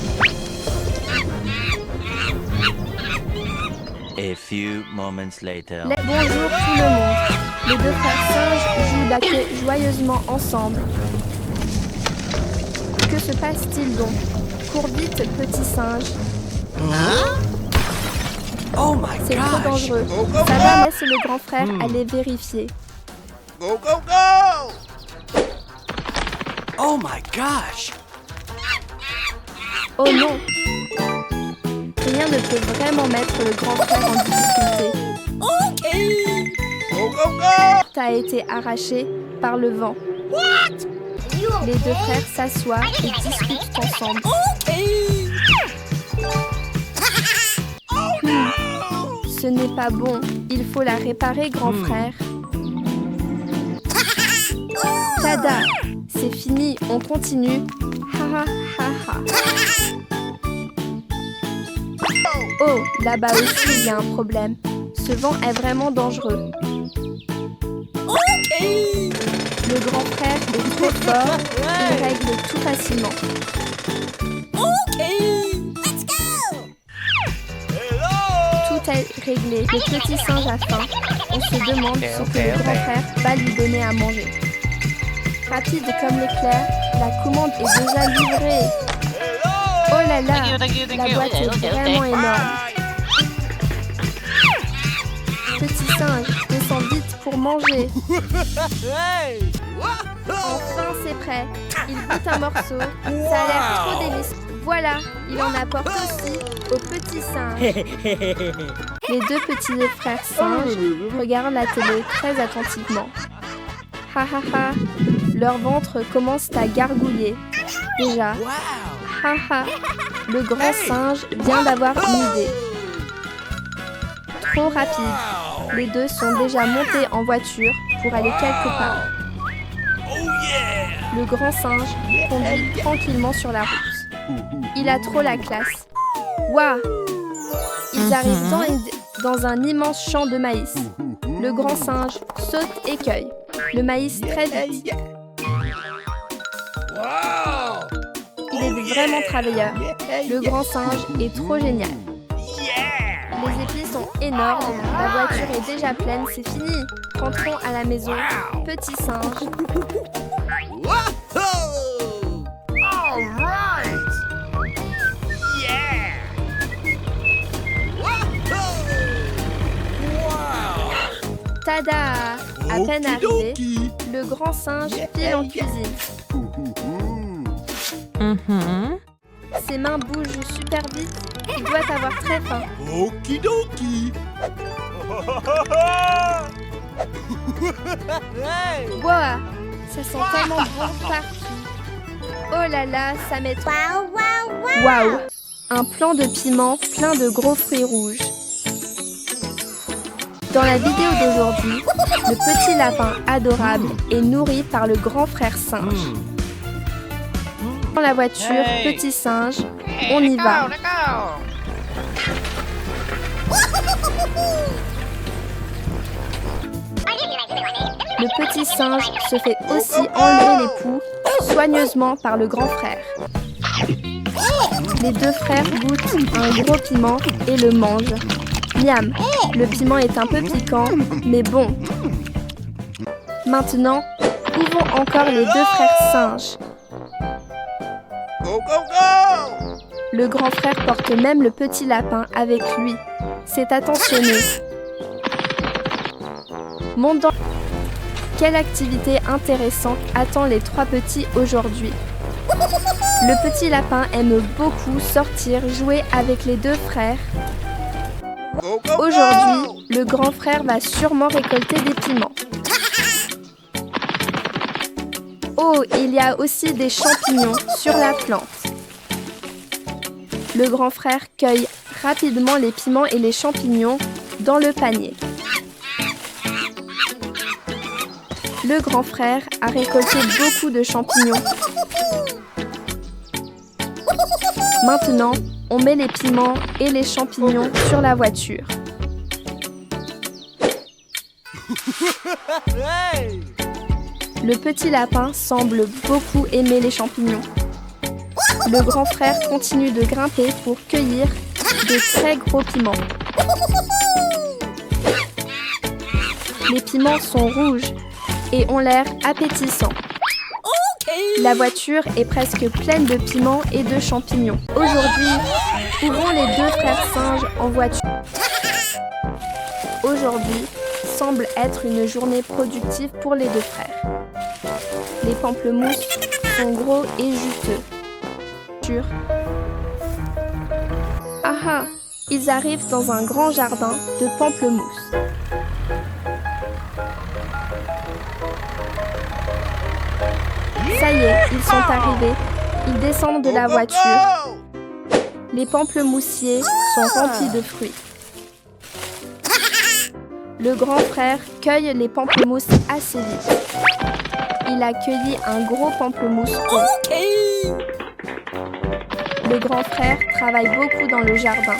[SPEAKER 5] A few moments later.
[SPEAKER 1] bonjour tout le monde. Les deux frères singes jouent baquet joyeusement ensemble. Que se passe-t-il donc? Cours vite, petit singe.
[SPEAKER 3] Oh my
[SPEAKER 1] C'est trop
[SPEAKER 3] gosh!
[SPEAKER 1] dangereux. Ça va, laisse le grand frère aller vérifier.
[SPEAKER 2] Go, go, go!
[SPEAKER 3] Oh my gosh!
[SPEAKER 1] Oh non! Rien ne peut vraiment mettre le grand frère en difficulté.
[SPEAKER 2] Go, go, go!
[SPEAKER 1] A été arraché par le vent. Les deux frères s'assoient et discutent ensemble. Ce n'est pas bon. Il faut la réparer, grand frère. Tada! C'est fini, on continue. Ha ha ha ha. Oh, là-bas aussi, il y a un problème. Ce vent est vraiment dangereux. Le grand frère est trop fort, il règle tout facilement. Tout est réglé, le petit singe a faim. On se demande ce que le grand frère va lui donner à manger. Rapide comme l'éclair, la commande est déjà livrée. Oh là là, la boîte est vraiment énorme. Petit singe, descends vite pour manger. Enfin, c'est prêt. Il goûte un morceau. Ça a l'air trop délicieux. Voilà, il en apporte aussi au petit singe. Les deux petits frères singes regardent la télé très attentivement. Ha ha ha, leur ventre commence à gargouiller. Déjà. Ha ha, le grand singe vient d'avoir une idée. Trop rapide. Les deux sont déjà montés en voiture pour aller quelque part. Le grand singe conduit tranquillement sur la route. Il a trop la classe. Waouh! Ils arrivent dans un immense champ de maïs. Le grand singe saute et cueille le maïs très vite. Il est vraiment travailleur. Le grand singe est trop génial. Les épis sont énormes. La voiture est déjà pleine. C'est fini. Rentrons à la maison. Petit singe. Tada! À peine arrivé, le grand singe file en cuisine. Ses mains bougent super vite. Il doit avoir très faim.
[SPEAKER 2] Okidoki!
[SPEAKER 1] Wow! Ça sent tellement bon partout. Oh là là, ça met trop...
[SPEAKER 4] Wow, wow, wow!
[SPEAKER 1] Waouh! Un plant de piment plein de gros fruits rouges. Dans la vidéo d'aujourd'hui, le petit lapin adorable est nourri par le grand frère singe. Dans la voiture, petit singe, on y va. Le petit singe se fait aussi enlever les poux soigneusement par le grand frère. Les deux frères goûtent un gros piment et le mangent. Miam, le piment est un peu piquant, mais bon. Maintenant, où vont encore les deux frères singes?
[SPEAKER 2] Go, go, go!
[SPEAKER 1] Le grand frère porte même le petit lapin avec lui. C'est attentionné. Monte dans... Quelle activité intéressante attend les trois petits aujourd'hui? Le petit lapin aime beaucoup sortir, jouer avec les deux frères.
[SPEAKER 2] Go, go,
[SPEAKER 1] Aujourd'hui, le grand frère va sûrement récolter des piments. Oh, il y a aussi des champignons sur la plante. Le grand frère cueille rapidement les piments et les champignons dans le panier. Le grand frère a récolté beaucoup de champignons. Maintenant, on met les piments et les champignons sur la voiture. Le petit lapin semble beaucoup aimer les champignons. Le grand frère continue de grimper pour cueillir de très gros piments. Les piments sont rouges et ont l'air appétissants. La voiture est presque pleine de piments et de champignons. Aujourd'hui, où vont les deux frères singes en voiture? Aujourd'hui semble être une journée productive pour les deux frères. Les pamplemousses sont gros et juteux. Ah ah, ils arrivent dans un grand jardin de pamplemousses. Ça y est, ils sont arrivés. Ils descendent de la voiture. Les pamplemoussiers sont remplis de fruits. Le grand frère cueille les pamplemousses assez vite. Il a cueilli un gros pamplemousse rond. Le grand frère travaille beaucoup dans le jardin.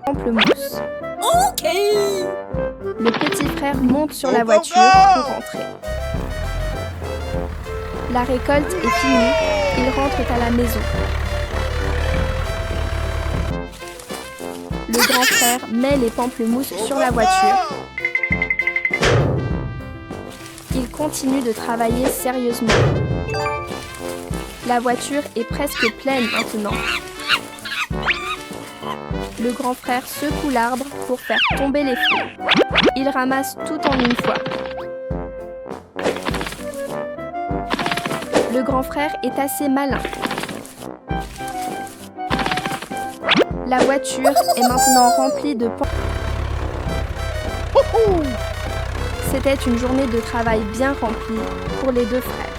[SPEAKER 1] Pamplemousse. Le petit frère monte sur la voiture pour rentrer. La récolte est finie. Ils rentrent à la maison. Le grand frère met les pamplemousses sur la voiture. Il continue de travailler sérieusement. La voiture est presque pleine maintenant. Le grand frère secoue l'arbre pour faire tomber les fruits. Il ramasse tout en une fois. Le grand frère est assez malin. La voiture est maintenant remplie de pamplemousses. C'était une journée de travail bien remplie pour les deux frères.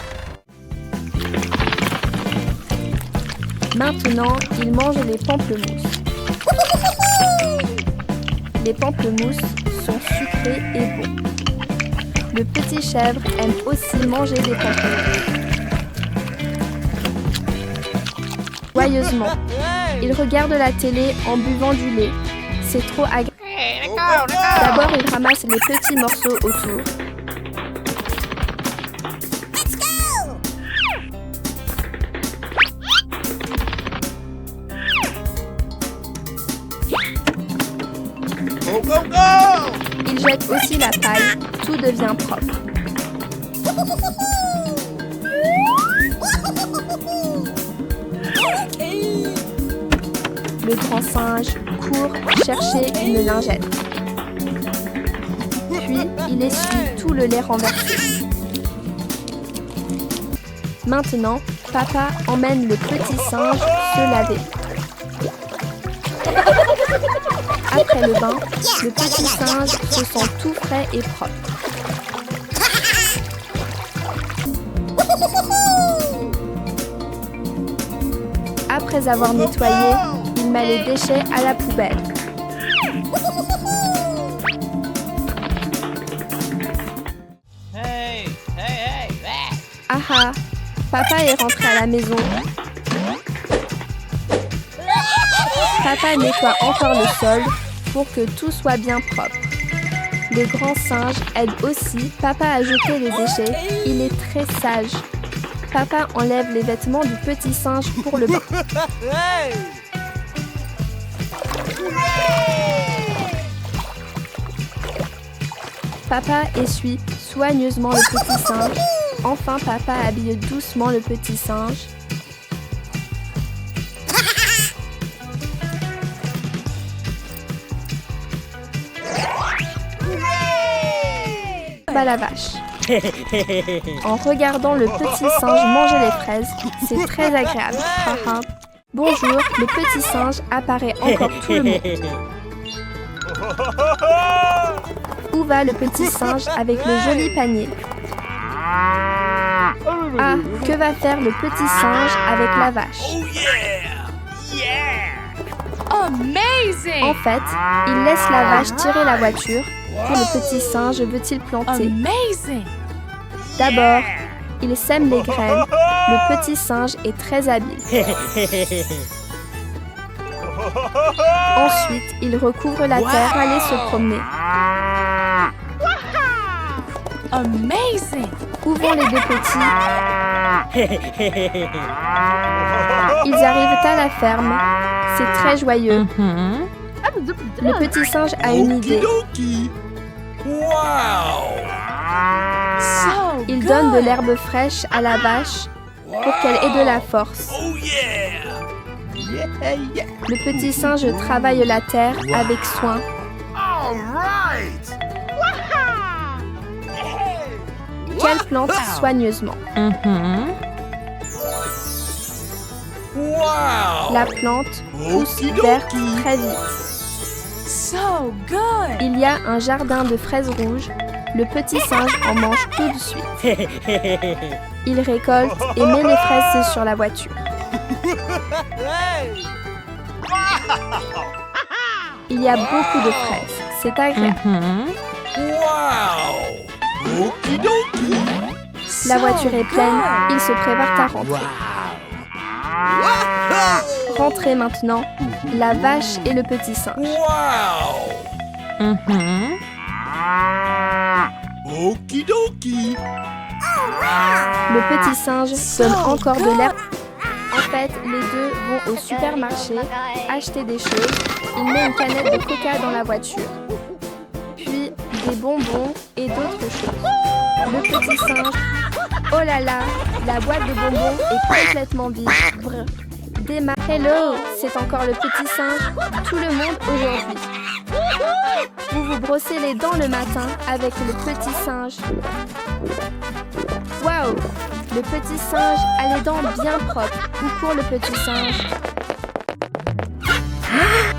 [SPEAKER 1] Maintenant, ils mangent les pamplemousses. Les pamplemousses sont sucrés et bons. Le petit chèvre aime aussi manger des pamplemousses. Joyeusement, il regarde la télé en buvant du lait. C'est trop agréable. D'abord, il ramasse les petits morceaux autour.
[SPEAKER 2] Go, go, go!
[SPEAKER 1] Il jette aussi la paille. Tout devient propre. Le grand singe court chercher une lingette. Puis, il essuie tout le lait renversé. Maintenant, papa emmène le petit singe se laver. Après le bain, le petit singe se sent tout frais et propre. Après avoir nettoyé, il met les déchets à la poubelle. Ah ah, papa est rentré à la maison. Papa nettoie encore le sol pour que tout soit bien propre. Le grand singe aide aussi papa à jeter les déchets. Il est très sage. Papa enlève les vêtements du petit singe pour le bain. Papa essuie soigneusement le petit singe. Enfin, papa habille doucement le petit singe. l'herbe à la vache. En regardant le petit singe manger les fraises, c'est très agréable. Haha. Bonjour, le petit singe apparaît encore tout le monde. Où va le petit singe avec le joli panier? Ah, que va faire le petit singe avec la vache?
[SPEAKER 3] Oh yeah! Yeah!
[SPEAKER 7] Amazing!
[SPEAKER 1] En fait, il laisse la vache tirer la voiture que le petit singe veut-il planter.
[SPEAKER 7] Amazing!
[SPEAKER 1] D'abord, il sème les graines. Le petit singe est très habile. Ensuite, il recouvre la terre pour aller se promener.
[SPEAKER 7] Amazing!
[SPEAKER 1] Où vont les deux petits? Ils arrivent à la ferme. C'est très joyeux. Le petit singe a une idée.
[SPEAKER 2] Okidoki.
[SPEAKER 3] Wow!
[SPEAKER 7] So
[SPEAKER 1] Il
[SPEAKER 7] good.
[SPEAKER 1] donne de l'herbe fraîche à la vache pour qu'elle ait de la force.
[SPEAKER 3] Oh yeah!
[SPEAKER 1] Le petit singe travaille la terre avec soin.
[SPEAKER 2] All right.
[SPEAKER 1] Qu'elle plante soigneusement.
[SPEAKER 3] Wow!
[SPEAKER 1] La plante pousse verte très vite.
[SPEAKER 7] So good.
[SPEAKER 1] Il y a un jardin de fraises rouges. Le petit singe en mange tout de suite. Il récolte et met les fraises sur la voiture. Il y a beaucoup de fraises. C'est agréable.
[SPEAKER 3] Wow!
[SPEAKER 2] Okidoki.
[SPEAKER 1] La voiture est pleine. Il se prépare à rentrer. Rentrez maintenant. La vache et le petit singe.
[SPEAKER 3] Wow!
[SPEAKER 2] Okidoki.
[SPEAKER 1] Le petit singe donne encore de l'herbe. En fait, les deux vont au supermarché acheter des choses. Il met une canette de coca dans la voiture. Puis des bonbons et d'autres choses. Le petit singe. Oh là là, la boîte de bonbons est complètement vide. Brr. Démarre. Hello, c'est encore le petit singe. Tout le monde aujourd'hui. Vous vous brossez les dents le matin avec le petit singe. Waouh! Le petit singe a les dents bien propres. Où court le petit singe?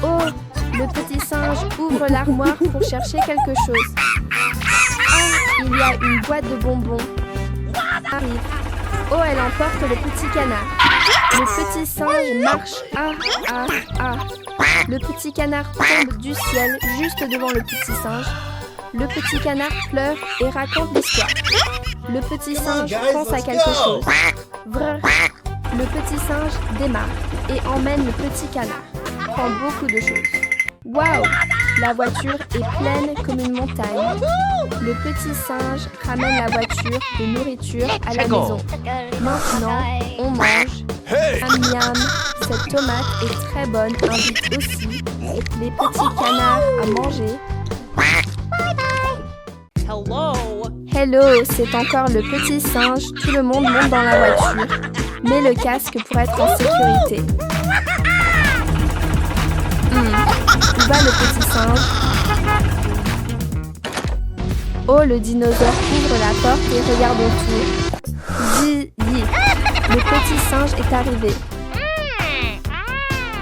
[SPEAKER 1] Oh! Le petit singe ouvre l'armoire pour chercher quelque chose. Ah! Il y a une boîte de bonbons. Arrive. Oh, elle emporte le petit canard. Le petit singe marche. Ah, ah, ah. Le petit canard tombe du ciel juste devant le petit singe. Le petit canard pleure et raconte l'histoire. Le petit singe pense à quelque chose. Vrr. Le petit singe démarre et emmène le petit canard. Prend beaucoup de choses. Waouh! La voiture est pleine comme une montagne. Le petit singe ramène la voiture de nourriture à la maison. Maintenant, on mange. Miam miam, cette tomate est très bonne, invite aussi les petits canards à manger. Hello, c'est encore le petit singe. Tout le monde monte dans la voiture. Mets le casque pour être en sécurité. Où va le petit singe? Oh, le dinosaure ouvre la porte et regarde autour. Zi, yi. Le petit singe est arrivé.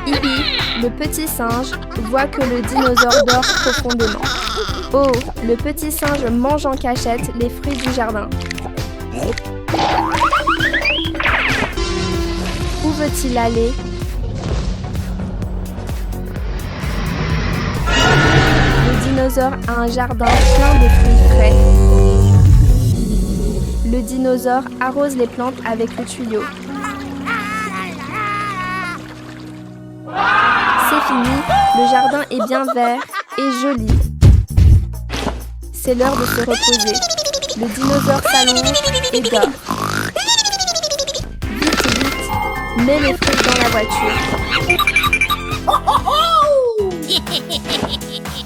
[SPEAKER 1] Ibi, le petit singe, voit que le dinosaure dort profondément. Oh, le petit singe mange en cachette les fruits du jardin. Où veut-il aller? Le dinosaure a un jardin plein de fruits frais. Le dinosaure arrose les plantes avec le tuyau. C'est fini, le jardin est bien vert et joli. C'est l'heure de se reposer. Le dinosaure s'allonge et dort. Vite, vite, mets les fruits dans la voiture.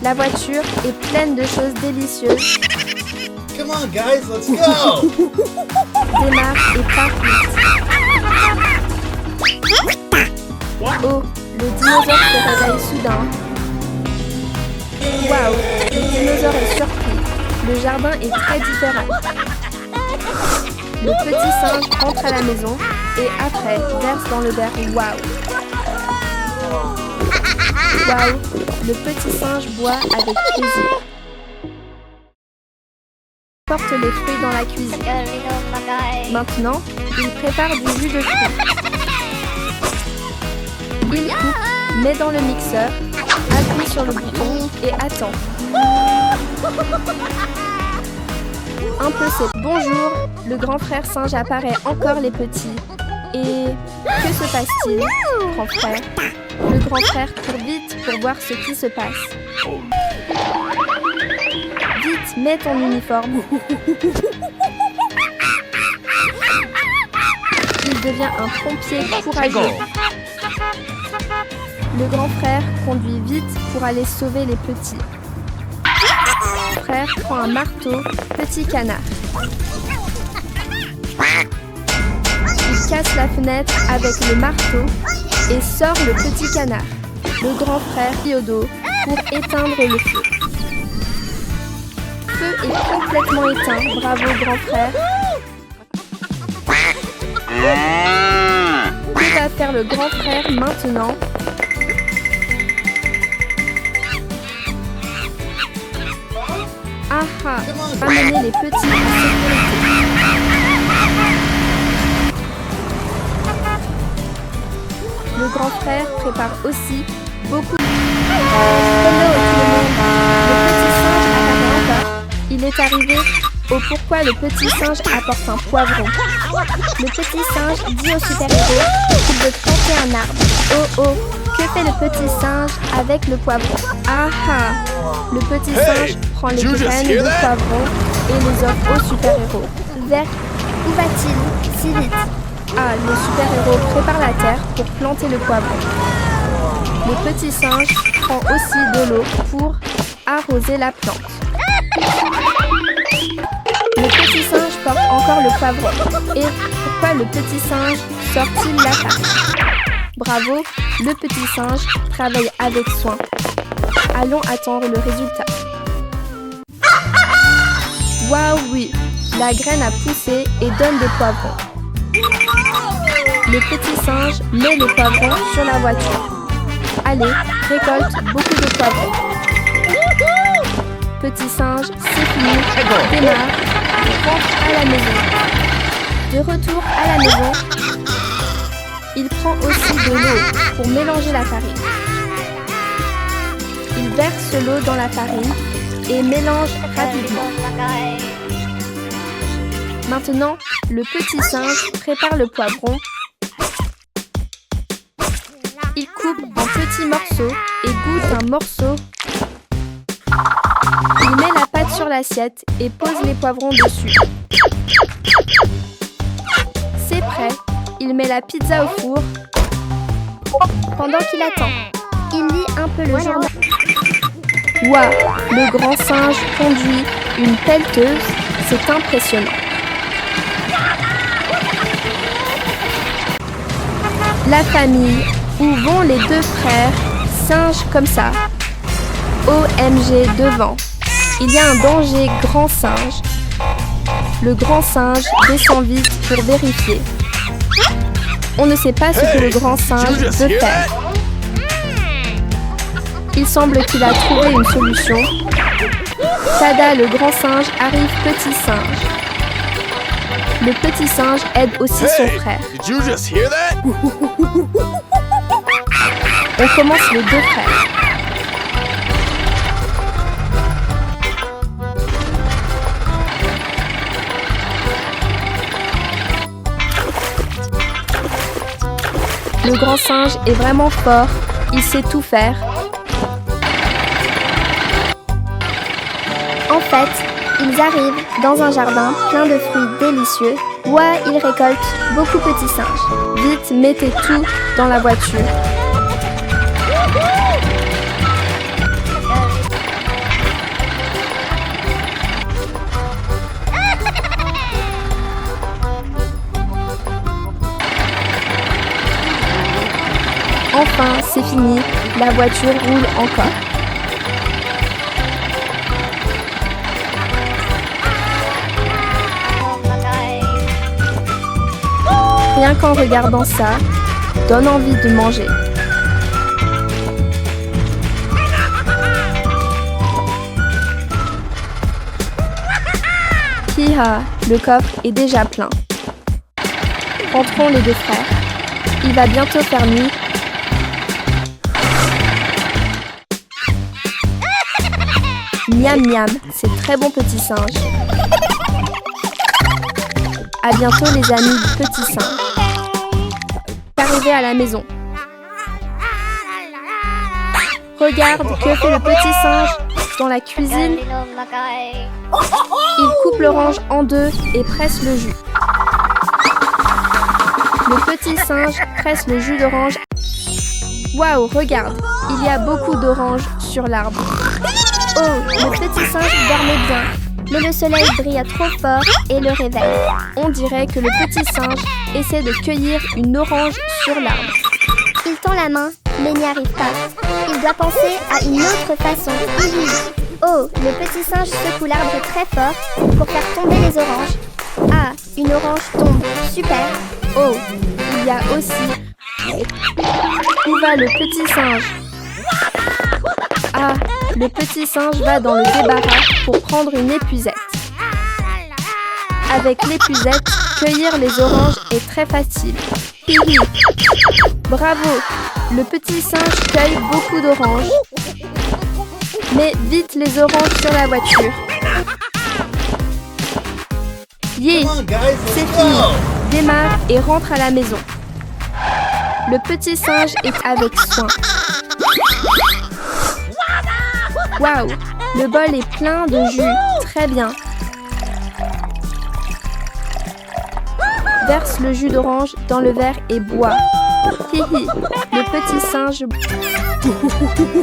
[SPEAKER 1] La voiture est pleine de choses délicieuses.
[SPEAKER 6] Come on, guys, let's go!
[SPEAKER 1] Démarre et part vite. Oh, le dinosaure se réveille soudain. Waouh, le dinosaure est surpris. Le Le jardin est très différent. Le petit singe rentre à la maison et après verse dans le verre. Waouh! Waouh! Le petit singe boit avec plaisir. Porte les fruits dans la cuisine. Maintenant, il prépare du jus de fruits. Il coupe, met dans le mixeur, appuie sur le bouton et attend. Un peu c'est bonjour, le grand frère singe apparaît encore les petits. Et que se passe-t-il, grand frère? Le grand frère court vite pour voir ce qui se passe. Vite, mets ton uniforme. Il devient un pompier courageux. Le grand frère conduit vite pour aller sauver les petits. Le frère prend un marteau, petit canard. Il casse la fenêtre avec le marteau et sort le petit canard. Le grand frère crie au dos pour éteindre le feu. Le feu est complètement éteint. Bravo grand frère. Que va faire le grand frère maintenant? Ah, amener les petits en sécurité. Le grand frère prépare aussi beaucoup de... Hello tout le monde. Le petit singe apparaît encore. Il est arrivé au pourquoi le petit singe apporte un poivron. Le petit singe dit au super-héros qu'il veut planter un arbre. Oh oh, que fait le petit singe avec le poivron? Ah ah, le petit singe prend les graines de poivron et les offre au super-héros. Vers où va-t-il si vite? Ah, le super-héros prépare la terre pour planter le poivron. Le petit singe prend aussi de l'eau pour arroser la plante. Le petit singe porte encore le poivron. Et pourquoi le petit singe sort-il la tarte? Bravo, le petit singe travaille avec soin. Allons attendre le résultat. Waouh, oui, la graine a poussé et donne des poivrons. Le petit singe met les poivrons sur la voiture. Allez, récolte beaucoup de poivrons. Petit singe, c'est fini, démarre, rentre à la maison. De retour à la maison, il prend aussi de l'eau pour mélanger la farine. Il verse l'eau dans la farine et mélange rapidement. Maintenant, le petit singe prépare le poivron. Il coupe en petits morceaux et goûte un morceau. Il met la pâte sur l'assiette et pose les poivrons dessus. C'est prêt. Il met la pizza au four. Pendant qu'il attend, il lit un peu le journal. Waouh, le grand singe conduit une pelleteuse. C'est impressionnant. La famille, où vont les deux frères, singes comme ça? OMG devant. Il y a un danger, grand singe. Le grand singe descend vite pour vérifier. On ne sait pas ce que le grand singe veut faire. Il semble qu'il a trouvé une solution. Tada, le grand singe arrive petit singe. Le petit singe aide aussi son frère. On commence les deux frères. Le grand singe est vraiment fort, il sait tout faire. En fait, ils arrivent dans un jardin plein de fruits délicieux. Ouah, ils récoltent beaucoup de petits singes. Vite, mettez tout dans la voiture. Enfin, c'est fini, la voiture roule encore. rien qu'en regardant ça, donne envie de manger. Hi-ha, le coffre est déjà plein. Rentrons les deux frères. Il va bientôt faire nuit. Miam miam, c'est très bon petit singe. À bientôt les amis du petit singe. Arrivé à la maison. Regarde, que fait le petit singe dans la cuisine? Il coupe l'orange en deux et presse le jus. Le petit singe presse le jus d'orange. Waouh, regarde, il y a beaucoup d'oranges sur l'arbre.
[SPEAKER 4] Oh, le petit singe dormait bien, mais le soleil brilla trop fort et le réveille.
[SPEAKER 1] On dirait que le petit singe essaie de cueillir une orange sur l'arbre.
[SPEAKER 4] Il tend la main, mais n'y arrive pas. Il doit penser à une autre façon. Oh, le petit singe secoue l'arbre très fort pour faire tomber les oranges. Ah, une orange tombe. Super.
[SPEAKER 1] Oh, il y a aussi... Où va le petit singe? Ah, le petit singe va dans le débarras pour prendre une épuisette. Avec l'épuisette, cueillir les oranges est très facile. Hihi. Bravo, le petit singe cueille beaucoup d'oranges. Mais vite les oranges sur la voiture. Yeah,
[SPEAKER 6] Come on, guys,
[SPEAKER 1] c'est
[SPEAKER 6] let's
[SPEAKER 1] fini.
[SPEAKER 6] go!
[SPEAKER 1] Démarre et rentre à la maison. Le petit singe est avec soin. Waouh, le bol est plein de jus. Très bien. Verse le jus d'orange dans le verre et bois. Hihi, le petit singe...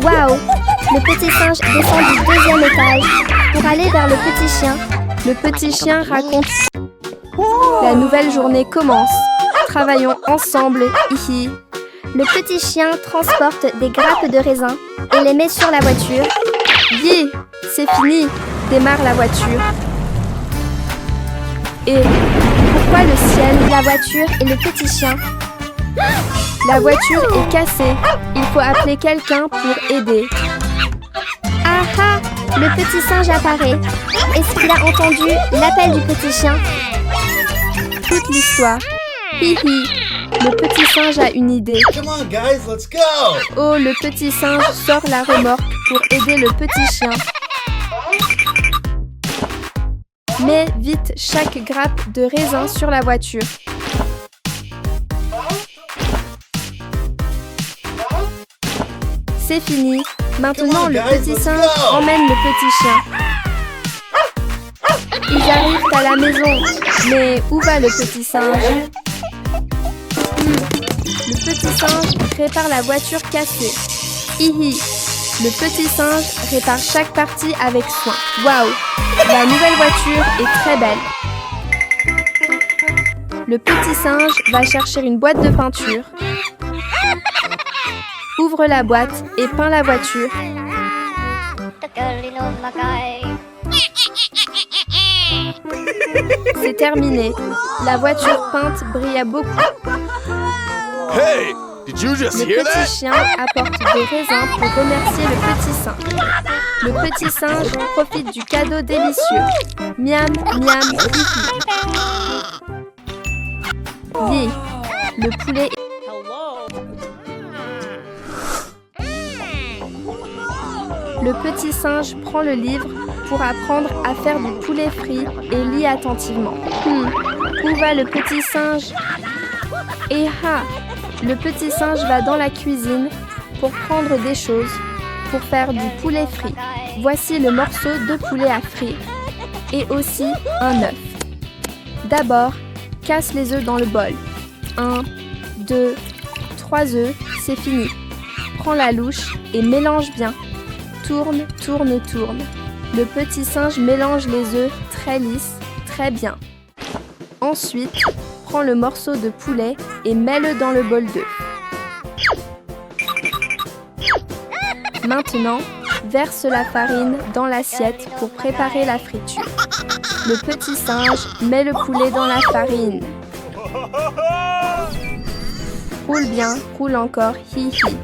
[SPEAKER 4] Waouh, le petit singe descend du 2e étage pour aller vers le petit chien.
[SPEAKER 1] Le petit chien raconte... La nouvelle journée commence. Travaillons ensemble, hihi.
[SPEAKER 4] Le petit chien transporte des grappes de raisin et les met sur la voiture.
[SPEAKER 1] Yeah, c'est fini. Démarre la voiture. Et pourquoi le ciel?
[SPEAKER 4] La voiture et le petit chien.
[SPEAKER 1] La voiture est cassée. Il faut appeler quelqu'un pour aider.
[SPEAKER 4] Ah ah, le petit singe apparaît. Est-ce qu'il a entendu l'appel du petit chien?
[SPEAKER 1] Toute l'histoire. Hihi, le petit singe a une idée.
[SPEAKER 6] Come on, guys, let's go!
[SPEAKER 1] Oh, le petit singe sort la remorque pour aider le petit chien. Mets vite chaque grappe de raisin sur la voiture. C'est fini. Maintenant, le petit singe emmène le petit chien. Ils arrivent à la maison. Mais où va le petit singe? Le petit singe répare la voiture cassée. Hihi. Le petit singe répare chaque partie avec soin. Waouh! La nouvelle voiture est très belle. Le petit singe va chercher une boîte de peinture. Ouvre la boîte et peint la voiture. C'est terminé. La voiture peinte brilla beaucoup.
[SPEAKER 2] Hey, did you just
[SPEAKER 1] Le
[SPEAKER 2] hear
[SPEAKER 1] petit
[SPEAKER 2] that?
[SPEAKER 1] chien apporte des raisins pour remercier le petit singe. Le petit singe profite du cadeau délicieux. Miam, miam, hihi. Yeah, le poulet. Le petit singe prend le livre pour apprendre à faire du poulet frit et lit attentivement. Où va le petit singe? Et ah, le petit singe va dans la cuisine pour prendre des choses pour faire du poulet frit. Voici le morceau de poulet à frire et aussi un œuf. D'abord, casse les œufs dans le bol. 1, 2, 3 œufs, c'est fini. Prends la louche et mélange bien. Tourne, tourne, tourne. Le petit singe mélange les œufs très lisses, très bien. Ensuite, prends le morceau de poulet et mets-le dans le bol d'œufs. Maintenant, verse la farine dans l'assiette pour préparer la friture. Le petit singe met le poulet dans la farine. Roule bien, roule encore, hi hi.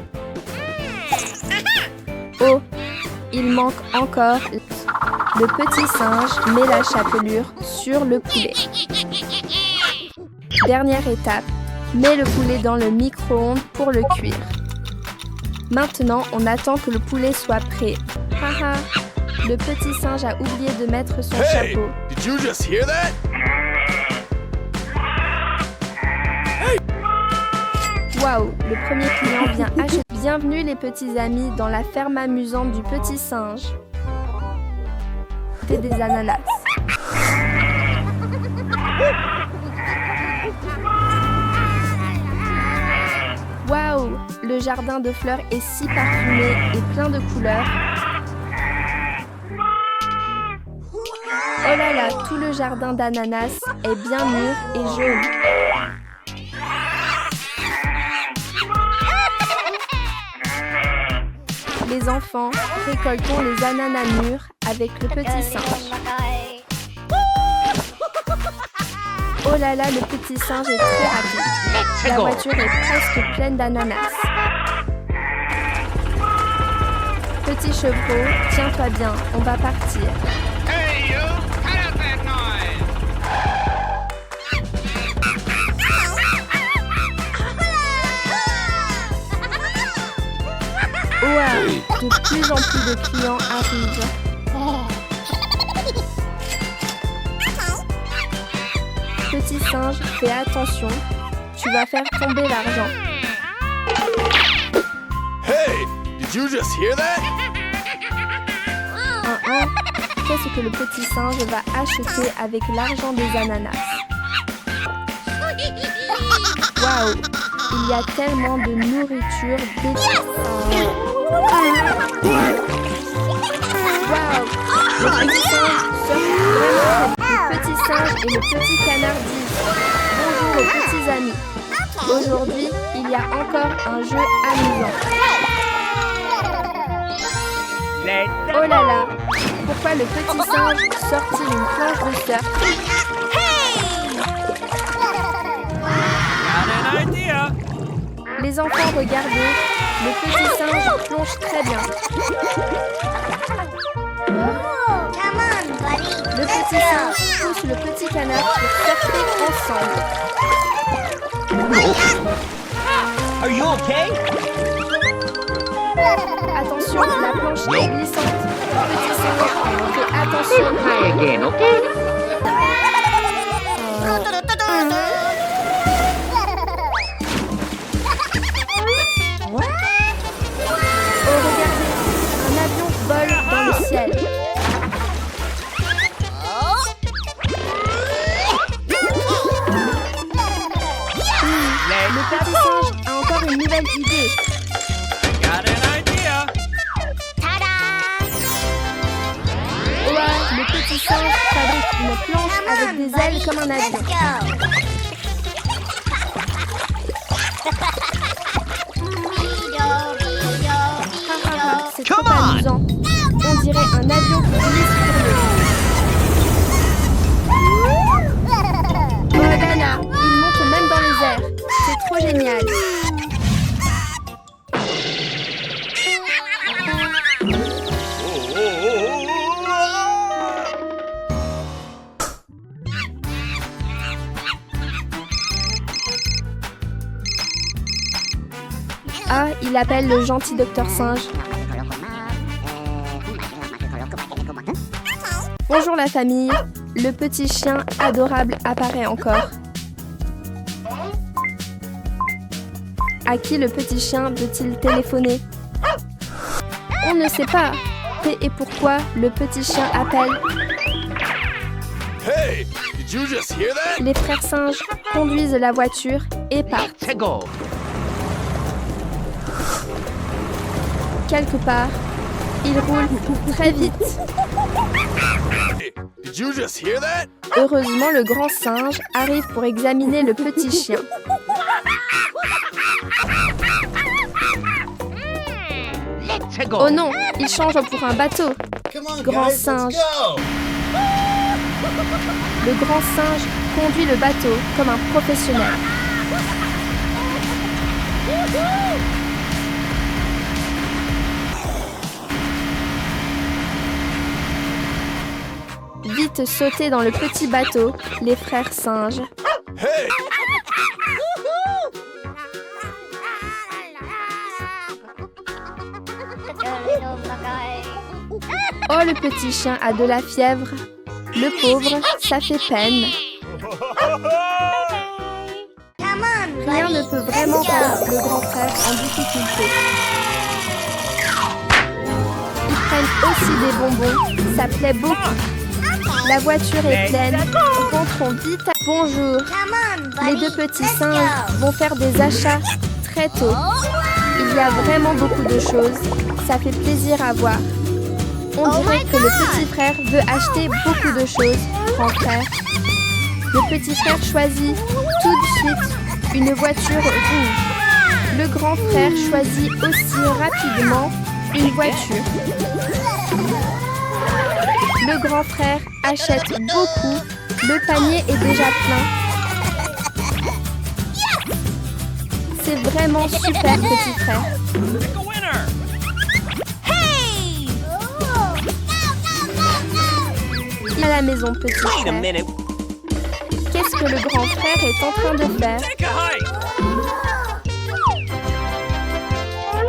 [SPEAKER 1] Oh, il manque encore. Le petit singe met la chapelure sur le poulet. Dernière étape, mets le poulet dans le micro-ondes pour le cuire. Maintenant, on attend que le poulet soit prêt. Haha, le petit singe a oublié de mettre son
[SPEAKER 2] Hey,
[SPEAKER 1] chapeau.
[SPEAKER 2] did you just hear that?
[SPEAKER 1] Waouh, le premier client vient acheter. Bienvenue les petits amis dans la ferme amusante du petit singe. C'est des ananas. Waouh, le jardin de fleurs est si parfumé et plein de couleurs. Oh là là, tout le jardin d'ananas est bien mûr et jaune. Les enfants, récoltons les ananas mûrs avec le petit singe. Oh là là, le petit singe est très rapide. La voiture est presque pleine d'ananas. Petit chevreau, tiens-toi bien, on va partir.
[SPEAKER 3] Hey, you! Cut out that noise!
[SPEAKER 1] Ouah, de plus en plus de clients arrivent. Petit singe, fais attention, tu vas faire tomber l'argent.
[SPEAKER 2] Hey, did you just hear that?
[SPEAKER 1] Qu'est-ce que le petit singe va acheter avec l'argent des ananas? Waouh, il y a tellement de nourriture délicieuses. Waouh, le petit singe sort vraiment. Le petit singe et le petit canard disent bonjour aux petits amis. Aujourd'hui, il y a encore un jeu amusant. Oh là là, pourquoi le petit singe sort-il une planche de surf?
[SPEAKER 3] Got an idea!
[SPEAKER 1] Les enfants, regardez, le petit singe plonge très bien. Le petit singe pousse le petit canard pour surfer ensemble.
[SPEAKER 3] Are you okay?
[SPEAKER 1] Attention, la planche est glissante. Petit singe, fais attention. Oh, regardez, un avion vole dans le ciel. Le petit singe a encore une nouvelle idée.
[SPEAKER 3] Got an idea!
[SPEAKER 1] Ouah, le petit singe fabrique une planche avec des ailes comme un avion. C'est trop amusant. On dirait un avion qui glisse sur l'eau. Oh là là, il monte même dans les airs. C'est trop génial. Ah, il appelle le gentil docteur singe. Bonjour la famille. Le petit chien adorable apparaît encore. À qui le petit chien veut-il téléphoner? On ne sait pas. Et pourquoi le petit chien appelle?
[SPEAKER 2] Hey, did you just hear that?
[SPEAKER 1] Les frères singes conduisent la voiture et partent.
[SPEAKER 3] Let's go!
[SPEAKER 1] Quelque part, ils roulent très vite.
[SPEAKER 2] Hey, did you just hear that?
[SPEAKER 1] Heureusement, le grand singe arrive pour examiner le petit chien.
[SPEAKER 3] Let's go!
[SPEAKER 1] Oh non, il change pour un bateau.
[SPEAKER 6] Come on,
[SPEAKER 1] Grand
[SPEAKER 6] guys,
[SPEAKER 1] singe.
[SPEAKER 6] let's go!
[SPEAKER 1] Le grand singe conduit le bateau comme un professionnel. Vite sauter dans le petit bateau, les frères singes.
[SPEAKER 2] Hey!
[SPEAKER 1] Oh, le petit chien a de la fièvre. Le pauvre, ça fait peine. Rien ne peut vraiment rendre le grand frère en difficulté. Ils prennent aussi des bonbons, ça plaît beaucoup. La voiture est pleine, rentrons vite à... Bonjour, les deux petits singes vont faire des achats très tôt. Il y a vraiment beaucoup de choses, ça fait plaisir à voir. On dirait que le petit frère veut acheter beaucoup de choses, grand frère. Le petit frère choisit tout de suite une voiture rouge. Le grand frère choisit aussi rapidement une voiture. Le grand frère achète beaucoup. Le panier est déjà plein. C'est vraiment super, petit frère.
[SPEAKER 3] Pick a winner!
[SPEAKER 1] À la maison, petit frère. Qu'est-ce que le grand frère est en train de faire?
[SPEAKER 3] Take a hike!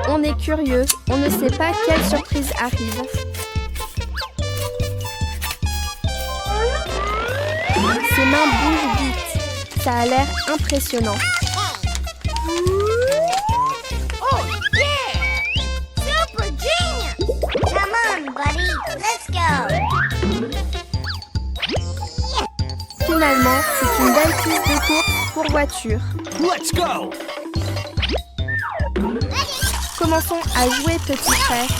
[SPEAKER 1] On est curieux, on ne sait pas quelle surprise arrive. Ses mains bougent vite. Ça a l'air impressionnant.
[SPEAKER 4] Oh, yeah! Super genius! Come on, buddy. Let's go.
[SPEAKER 1] Finalement, c'est une belle piste de course pour voiture.
[SPEAKER 3] Let's go!
[SPEAKER 1] Commençons à jouer, petit frère.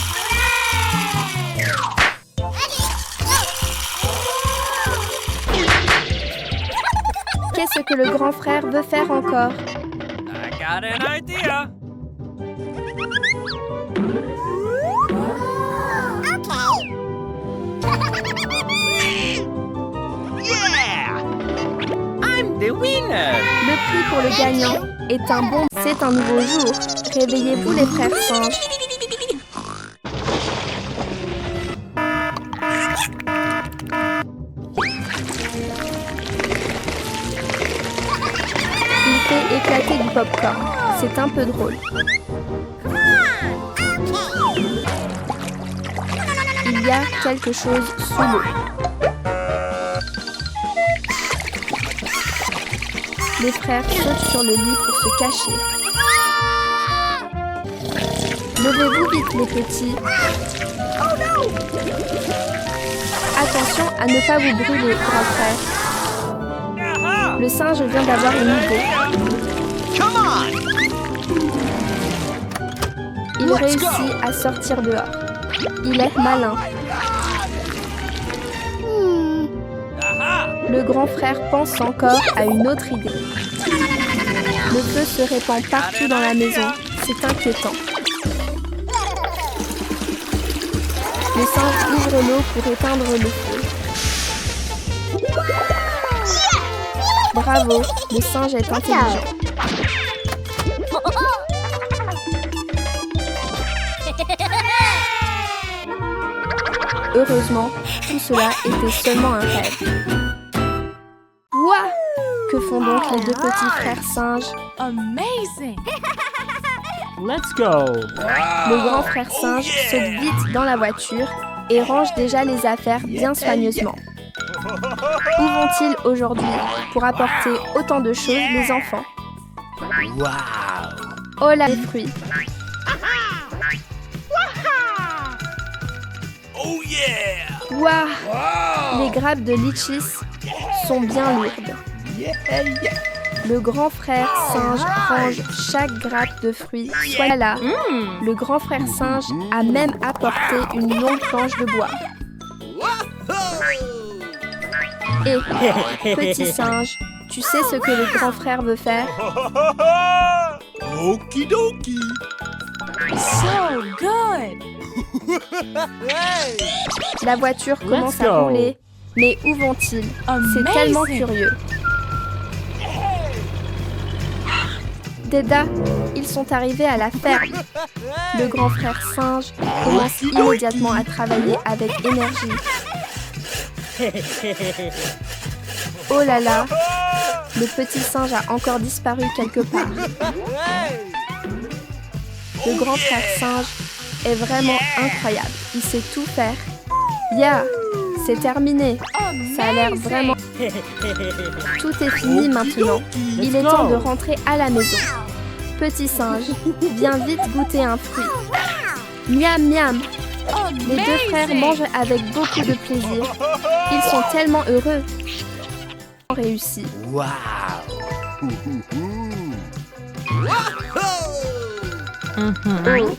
[SPEAKER 1] Qu'est-ce que le grand frère veut faire encore?
[SPEAKER 3] I got an idea! Yeah! I'm the winner!
[SPEAKER 1] Le prix pour le gagnant est un bon... C'est un nouveau jour. Réveillez-vous, les frères singes. Il fait éclater du pop-corn. C'est un peu drôle. Il y a quelque chose sous l'eau. Les frères sautent sur le lit pour se cacher. Levez-vous vite, les petits. Attention à ne pas vous brûler, grand frère.
[SPEAKER 3] Aha!
[SPEAKER 1] Le singe vient d'avoir une idée.
[SPEAKER 3] Come on!
[SPEAKER 1] Il réussit à sortir dehors. Il est malin.
[SPEAKER 3] Aha!
[SPEAKER 1] Le grand frère pense encore à une autre idée. Le feu se répand partout dans la maison. C'est inquiétant. Le singe ouvre l'eau pour éteindre le feu. Bravo, le singe est intelligent. Heureusement, tout cela était seulement un rêve. Ouah! Que font donc les deux petits frères singes?
[SPEAKER 7] Amazing.
[SPEAKER 8] Let's go!
[SPEAKER 1] Le grand frère singe saute vite dans la voiture et range déjà les affaires bien soigneusement. Où vont-ils aujourd'hui pour apporter autant de choses, les enfants?
[SPEAKER 3] Wow!
[SPEAKER 1] Oh là, les fruits!
[SPEAKER 3] Oh yeah!
[SPEAKER 1] Ouah! Les grappes de litchis sont bien lourdes. Le grand frère singe range chaque grappe de fruits. Soit là, le grand frère singe a même apporté une longue planche de bois. Et, petit singe, tu sais ce que le grand frère veut faire?
[SPEAKER 2] Okidoki.
[SPEAKER 7] So good.
[SPEAKER 1] La voiture commence à
[SPEAKER 8] go.
[SPEAKER 1] rouler, mais où vont-ils? C'est tellement curieux. Teda, ils sont arrivés à la ferme. Le grand frère singe commence immédiatement à travailler avec énergie. Oh là là, le petit singe a encore disparu quelque part. Le grand frère singe est vraiment incroyable. Il sait tout faire. Yeah, c'est terminé. Ça a l'air vraiment... Tout est fini maintenant. Il est temps de rentrer à la maison. Petit singe, viens vite goûter un fruit. Miam miam. Les deux frères mangent avec beaucoup de plaisir. Ils sont tellement heureux. Réussi.
[SPEAKER 3] Wow.
[SPEAKER 1] Oh,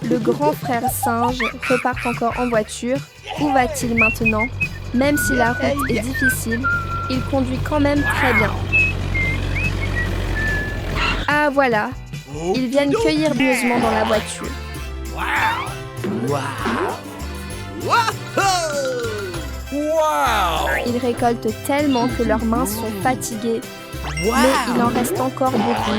[SPEAKER 1] le grand frère singe repart encore en voiture. Où va-t-il maintenant? Même si la route est difficile, il conduit quand même très bien. Ah voilà, ils viennent cueillir pieusement dans la voiture. Ils récoltent tellement que leurs mains sont fatiguées, mais il en reste encore beaucoup.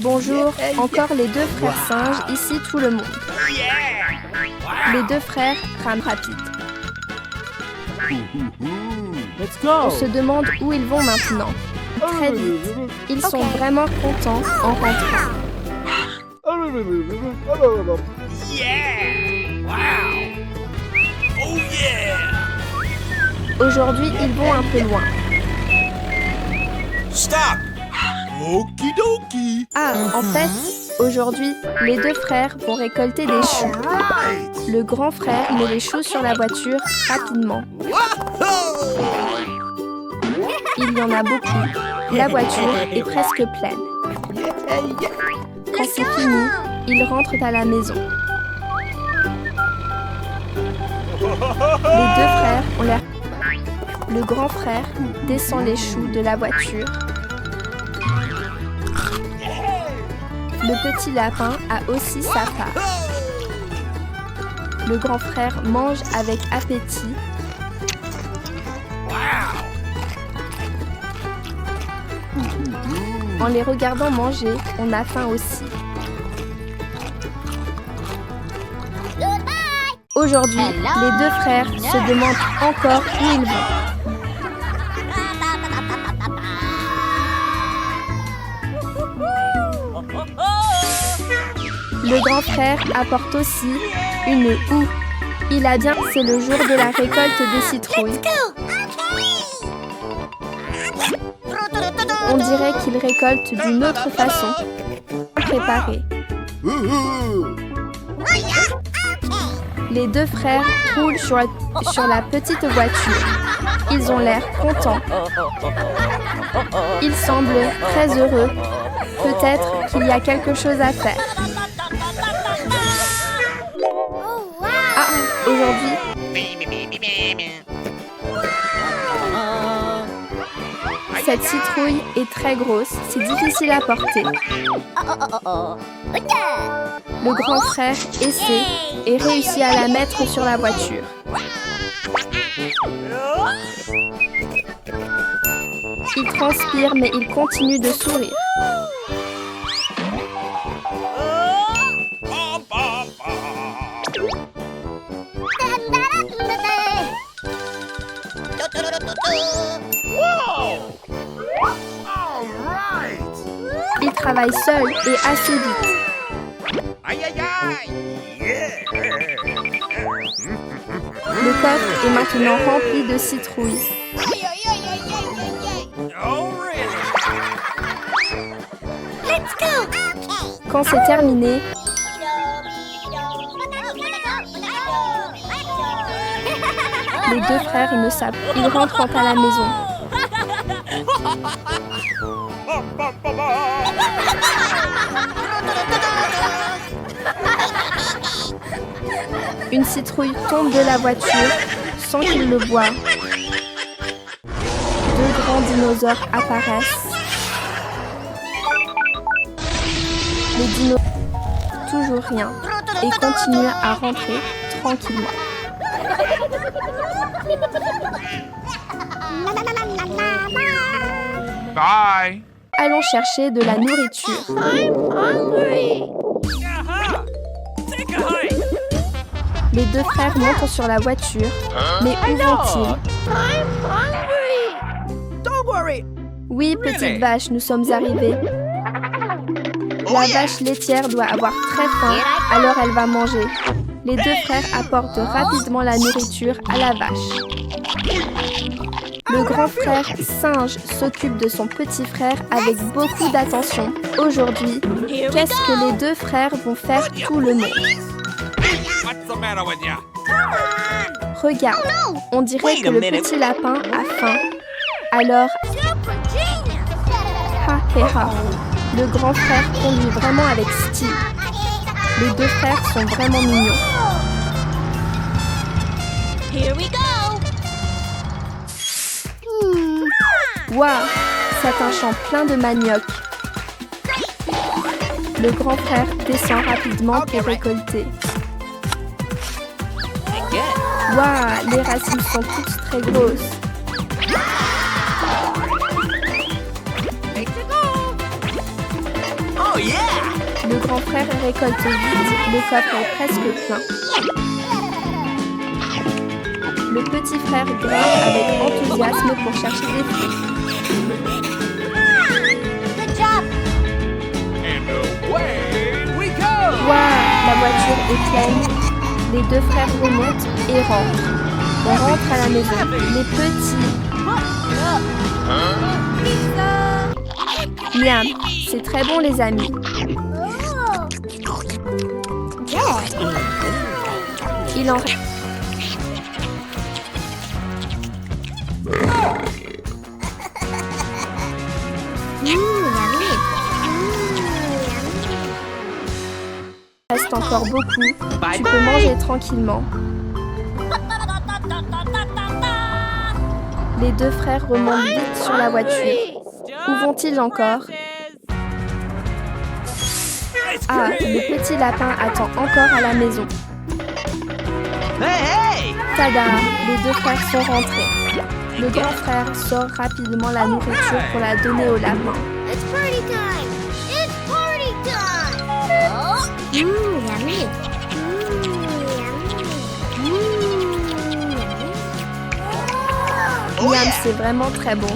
[SPEAKER 1] Bonjour, encore les deux frères singes, ici tout le monde. Les deux frères rament rapide.
[SPEAKER 8] Let's
[SPEAKER 1] On
[SPEAKER 8] go.
[SPEAKER 1] se demande où ils vont maintenant. Très vite. Ils sont vraiment contents en rentrant. Aujourd'hui, ils vont un peu loin.
[SPEAKER 2] Stop! Okie dokie!
[SPEAKER 1] Ah, en fait, aujourd'hui, les deux frères vont récolter des choux. Le grand frère met les choux sur la voiture rapidement. Il y en a beaucoup. La voiture est presque pleine. Quand c'est fini, ils rentrent à la maison. Les deux frères ont l'air... Le grand frère descend les choux de la voiture. Le petit lapin a aussi sa part. Le grand frère mange avec appétit. En les regardant manger, on a faim aussi. Aujourd'hui, les deux frères se demandent encore où ils vont. Le grand frère apporte aussi une houe. Il a bien, c'est le jour de la récolte des citrouilles. On dirait qu'il récolte d'une autre façon, préparée. Les deux frères roulent sur la petite voiture. Ils ont l'air contents. Ils semblent très heureux. Peut-être qu'il y a quelque chose à faire. Ah, aujourd'hui, cette citrouille est très grosse, c'est difficile à porter. Le grand frère essaie et réussit à la mettre sur la voiture. Il transpire mais il continue de sourire. Il travaille seul et assez vite. Le coffre est maintenant rempli de citrouilles. Quand c'est terminé, les deux frères ne savent. Ils rentrent à la maison. Une citrouille tombe de la voiture sans qu'il le voie. Deux grands dinosaures apparaissent. Les dinos toujours rien et continuent à rentrer tranquillement.
[SPEAKER 2] Bye.
[SPEAKER 1] Allons chercher de la nourriture.
[SPEAKER 3] Take a hike.
[SPEAKER 1] Les deux frères montent sur la voiture. Mais où vont-ils?
[SPEAKER 3] Don't worry.
[SPEAKER 1] Oui, petite vache, nous sommes arrivés. La vache laitière doit avoir très faim, alors elle va manger. Les deux frères apportent rapidement la nourriture à la vache. Le grand frère singe s'occupe de son petit frère avec beaucoup d'attention. Aujourd'hui, qu'est-ce que les deux frères vont faire tout le monde?
[SPEAKER 2] What's the matter with you?
[SPEAKER 1] Regarde, on dirait que le petit lapin a faim. Alors, ha hé ha, le grand frère conduit vraiment avec style. Les deux frères sont vraiment mignons. Waouh, c'est un champ plein de manioc. Le grand frère descend rapidement pour récolter. Waouh, les racines sont toutes très grosses.
[SPEAKER 3] Oh yeah.
[SPEAKER 1] Le grand frère récolte vite, le coffre est presque plein. Le petit frère grimpe avec enthousiasme pour chercher des fruits.
[SPEAKER 2] And away we go.
[SPEAKER 1] Waouh, la voiture est pleine. Les deux frères remontent et rentrent. On rentre à la maison. Les petits. Miam, c'est très bon les amis. Il en reste. Reste encore beaucoup. Tu peux manger tranquillement. Les deux frères remontent vite sur la voiture. Où vont-ils encore? Ah, le petit lapin attend encore à la maison.
[SPEAKER 3] Hey, hey.
[SPEAKER 1] Tada, les deux frères sont rentrés. Le grand frère sort rapidement la nourriture pour la donner au lapin.
[SPEAKER 4] It's party time! It's party time! Yummy!
[SPEAKER 1] Miam, c'est vraiment très bon.